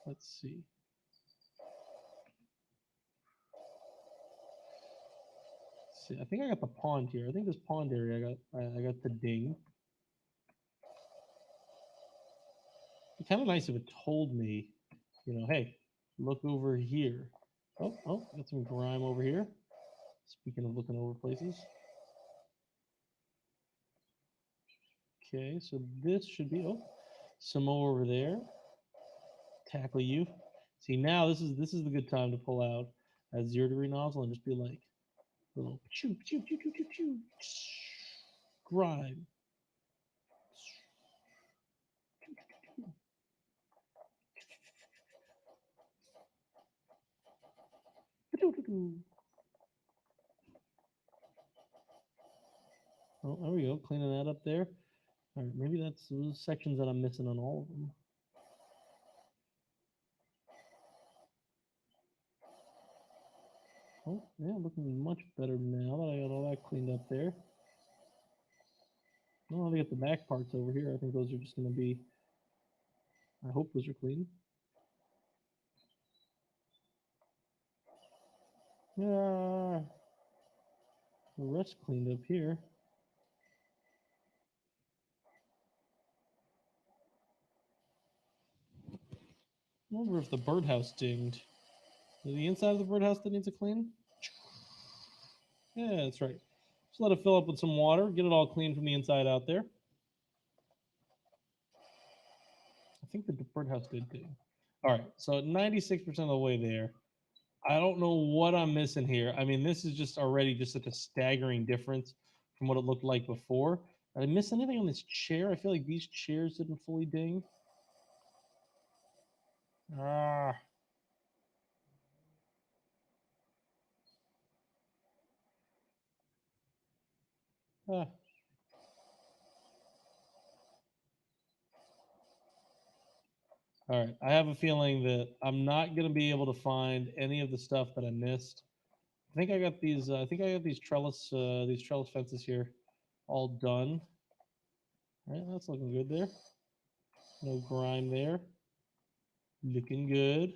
Let's see. I think I got the pond here. I think this pond area I got the ding. It'd be kind of nice if it told me, hey, look over here. Oh, got some grime over here. Speaking of looking over places. Okay, so this should be, some more over there. Tackle you. See, now this is the good time to pull out that 0 degree nozzle and just be like, little choo choo choo choo choo choo. Grime. Oh, there we go. Cleaning that up there. All right, maybe that's those sections that I'm missing on all of them. Oh, yeah, looking much better now that I got all that cleaned up there. Well, let me get the back parts over here. I think those are just going to be, I hope those are clean. Yeah, the rest cleaned up here. I wonder if the birdhouse dinged. Is the inside of the birdhouse that needs a clean? Yeah, that's right. Just let it fill up with some water. Get it all clean from the inside out there. I think the birdhouse did ding. All right, so 96% of the way there. I don't know what I'm missing here. I mean, this is just already just such a staggering difference from what it looked like before. Did I miss anything on this chair? I feel like these chairs didn't fully ding. Ah. Ah. All right. I have a feeling that I'm not going to be able to find any of the stuff that I missed. I think I got these. I think I got these trellis fences here, all done. All right, that's looking good there. No grime there. Looking good.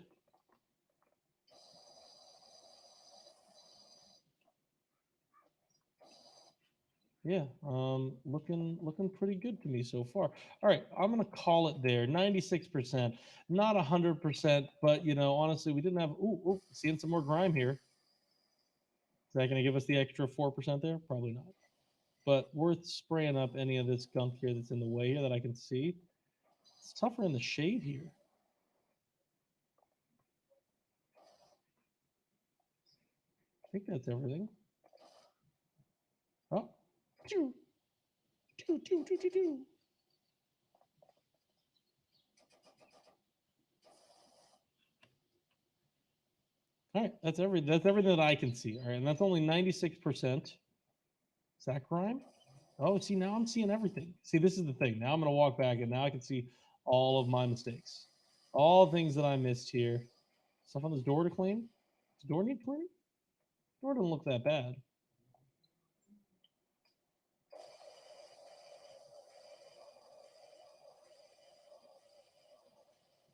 Yeah, looking pretty good to me so far. All right, I'm gonna call it there. 96%, not 100%, but honestly, we didn't have. Ooh, seeing some more grime here. Is that gonna give us the extra 4% there? Probably not. But worth spraying up any of this gunk here that's in the way here that I can see. It's tougher in the shade here. think that's everything. Oh, choo, choo, choo, choo, choo, choo. All right, that's everything that I can see. All right, and that's only 96%. Is that crime? Oh, see, now I'm seeing everything. See, this is the thing. Now I'm gonna walk back, and now I can see all of my mistakes, all things that I missed here. Stuff on this door to clean. Does the door need cleaning? The door doesn't look that bad.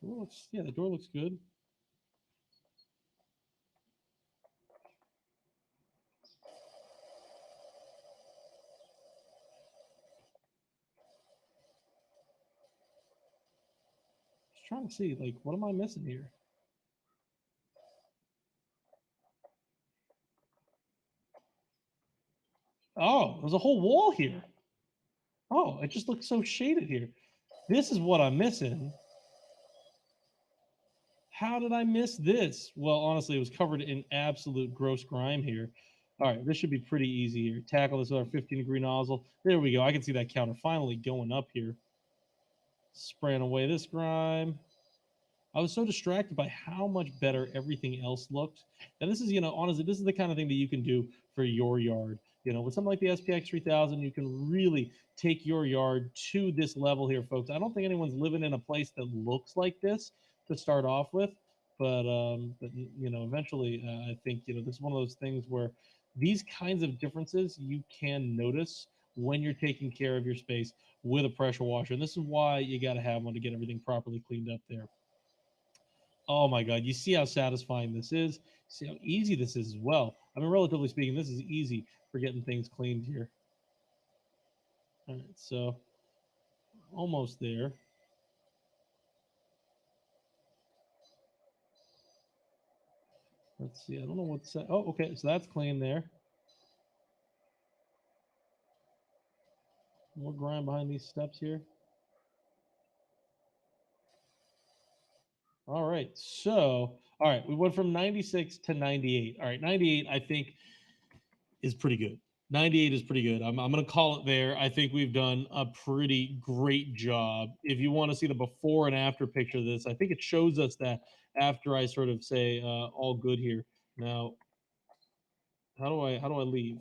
Door looks, yeah, the door looks good. Just trying to see, like, what am I missing here? Oh, there's a whole wall here. Oh, it just looks so shaded here. This is what I'm missing. How did I miss this? Well, honestly, it was covered in absolute gross grime here. All right, this should be pretty easy here. Tackle this with our 15-degree nozzle. There we go. I can see that counter finally going up here. Spraying away this grime. I was so distracted by how much better everything else looked. And this is, honestly, this is the kind of thing that you can do for your yard. With something like the SPX 3000, you can really take your yard to this level here, folks. I don't think anyone's living in a place that looks like this to start off with, but eventually, I think this is one of those things where these kinds of differences you can notice when you're taking care of your space with a pressure washer. And this is why you got to have one to get everything properly cleaned up there. Oh my God, you see how satisfying this is? See how easy this is as well. I mean, relatively speaking, this is easy for getting things cleaned here. All right, so almost there. Let's see. I don't know what's that. Oh, okay. So that's clean there. More grime behind these steps here. All right. So, all right, we went from 96 to 98. All right, 98, I think, is pretty good. 98 is pretty good. I'm going to call it there. I think we've done a pretty great job. If you want to see the before and after picture of this, I think it shows us that after I sort of say all good here. Now, how do I leave?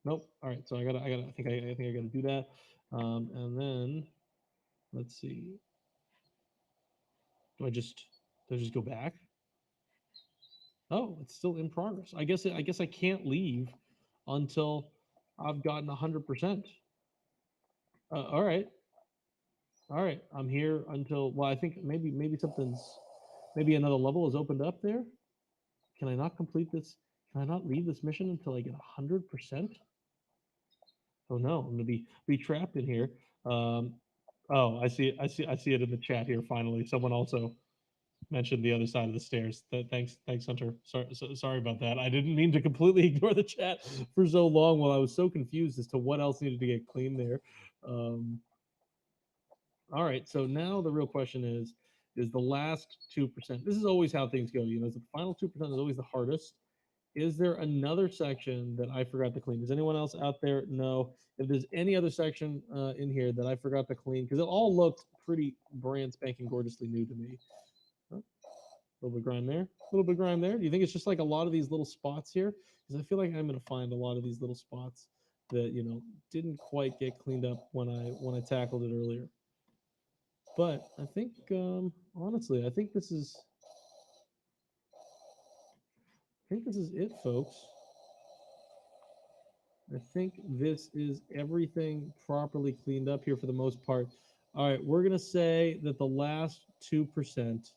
Nope. All right. So I think I gotta do that. And then let's see. Do I just do I just go back? Oh, it's still in progress. I guess I can't leave until I've gotten 100%. All right. All right, I'm here until, well, I think maybe maybe another level is opened up there. Can I not complete this? Can I not leave this mission until I get 100%? Oh no, I'm gonna be trapped in here. Um, oh, I see it in the chat here. Finally, someone also mentioned the other side of the stairs. Thanks, Hunter. Sorry about that. I didn't mean to completely ignore the chat for so long while I was so confused as to what else needed to get cleaned there. Um, All right. So now the real question is the last 2%. This is always how things go. The final 2% is always the hardest. Is there another section that I forgot to clean? Does anyone else out there know if there's any other section in here that I forgot to clean? Because it all looked pretty brand spanking gorgeously new to me. Oh, a little bit of grime there. A little bit of grime there. Do you think it's just like a lot of these little spots here? Because I feel like I'm going to find a lot of these little spots that didn't quite get cleaned up when I tackled it earlier. But I think, honestly, I think this is it, folks. I think this is everything properly cleaned up here for the most part. All right, we're gonna say that the last 2%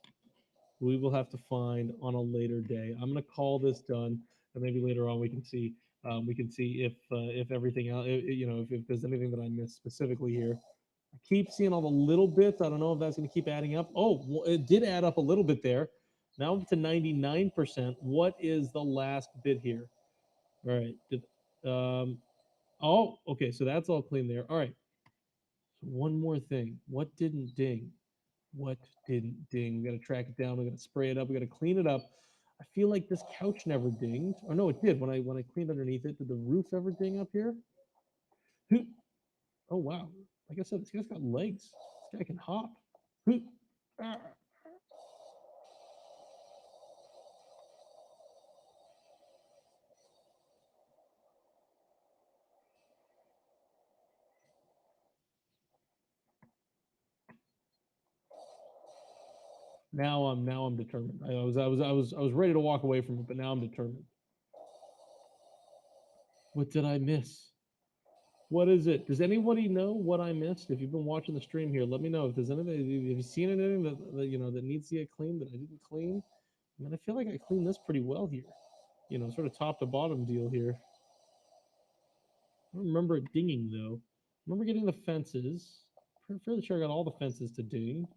we will have to find on a later day. I'm gonna call this done, and maybe later on we can see if everything else, if there's anything that I missed specifically here. I keep seeing all the little bits. I don't know if that's going to keep adding up. Oh, well, it did add up a little bit there. Now up to 99%. What is the last bit here? All right. Oh, okay. So that's all clean there. All right. So one more thing. What didn't ding? What didn't ding? We got to track it down. We got to spray it up. We got to clean it up. I I feel like this couch never dinged. Oh no, it did when I cleaned underneath it. Did the roof ever ding up here? Oh wow! Like I said, this guy's got legs. This guy can hop. Ah. Now I'm determined. I was ready to walk away from it, but now I'm determined. What did I miss? What is it? Does anybody know what I missed? If you've been watching the stream here, let me know. If there's anything, have you seen anything that that needs to get cleaned that I didn't clean? I mean, I feel like I cleaned this pretty well here. Sort of top to bottom deal here. I don't remember it dinging though. I remember getting the fences. Fairly sure I got all the fences to ding.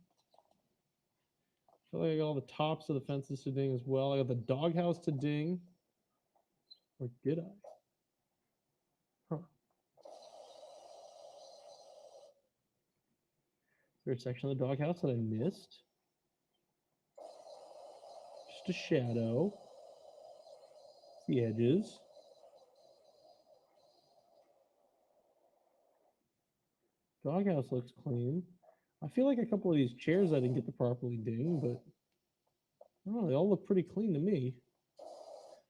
I feel like I got all the tops of the fences to ding as well. I got the doghouse to ding. Or did I? Huh. Is there a section of the doghouse that I missed? Just a shadow. The edges. Doghouse looks clean. I feel like a couple of these chairs I didn't get to properly ding, but I don't know, they all look pretty clean to me.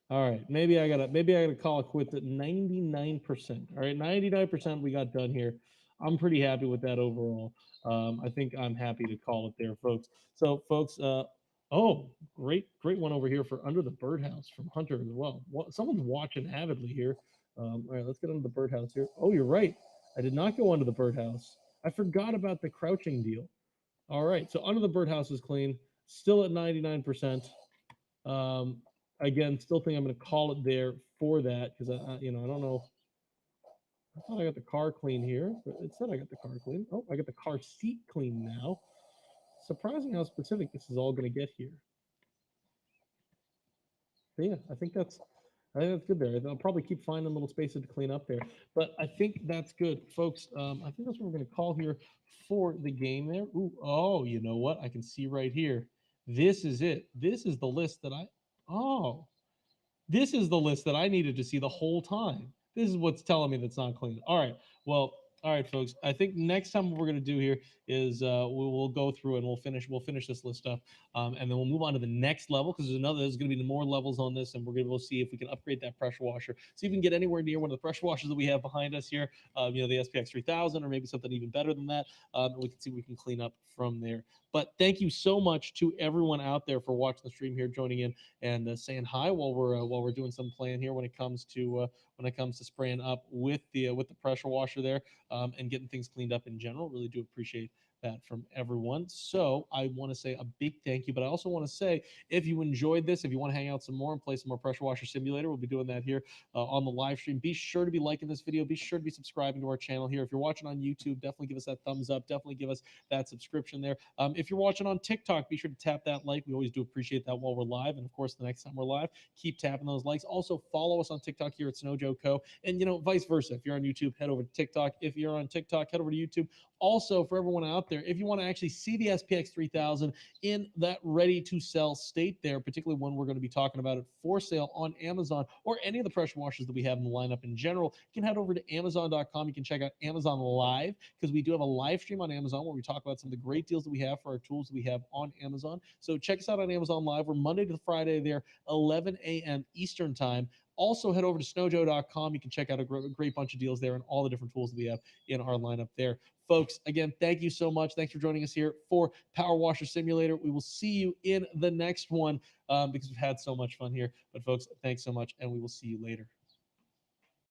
All right, maybe I gotta call it quits at 99%. All right, 99% we got done here. I'm pretty happy with that overall. I think I'm happy to call it there, folks. So, folks, oh, great one over here for Under the Birdhouse from Hunter as well. Someone's watching avidly here. All right, let's get under the birdhouse here. Oh, you're right. I did not go under the birdhouse. I forgot about the crouching deal. All right, so under the birdhouse is clean, still at 99%. Um, Again, still think I'm going to call it there for that because I don't know. I thought I got the car clean here, but it said I got the car clean. Oh, I got the car seat clean now. Surprising how specific this is all going to get here. But yeah, I think that's good there. I'll probably keep finding little spaces to clean up there, but I think that's good, folks. I think that's what we're going to call here for the game there. Ooh, oh, you know what? I can see right here. This is it. This is the list that I. Oh, this is the list that I needed to see the whole time. This is what's telling me that's not clean. All right. Well, all right, folks. I think next time what we're going to do here is we'll go through and we'll finish this list up, and then we'll move on to the next level because there's going to be more levels on this, and we're going to see if we can upgrade that pressure washer, see if we can get anywhere near one of the pressure washers that we have behind us here. The SPX 3000 or maybe something even better than that. And we can see what we can clean up from there. But thank you so much to everyone out there for watching the stream here, joining in and saying hi while we're doing some playing here when it comes to spraying up with the pressure washer there, and getting things cleaned up in general. Really do appreciate that from everyone. So I want to say a big thank you, but I also want to say if you enjoyed this, if you want to hang out some more and play some more pressure washer simulator, we'll be doing that here on the live stream. Be sure to be liking this video. Be sure to be subscribing to our channel here. If you're watching on YouTube, definitely give us that thumbs up. Definitely give us that subscription there. If you're watching on TikTok, be sure to tap that like. We always do appreciate that while we're live. And of course, the next time we're live, keep tapping those likes. Also, follow us on TikTok here at Snowjo Co. And, vice versa. If you're on YouTube, head over to TikTok. If you're on TikTok, head over to YouTube. Also, for everyone out there, if you want to actually see the SPX 3000 in that ready to sell state there, particularly when we're going to be talking about it for sale on Amazon or any of the pressure washers that we have in the lineup in general, you can head over to Amazon.com. You can check out Amazon Live because we do have a live stream on Amazon where we talk about some of the great deals that we have for our tools that we have on Amazon. So check us out on Amazon Live. We're Monday to Friday there, 11 a.m. Eastern time. Also, head over to snowjo.com. You can check out a great bunch of deals there and all the different tools that we have in our lineup there. Folks, again, thank you so much. Thanks for joining us here for Power Washer Simulator. We will see you in the next one because we've had so much fun here. But, folks, thanks so much, and we will see you later.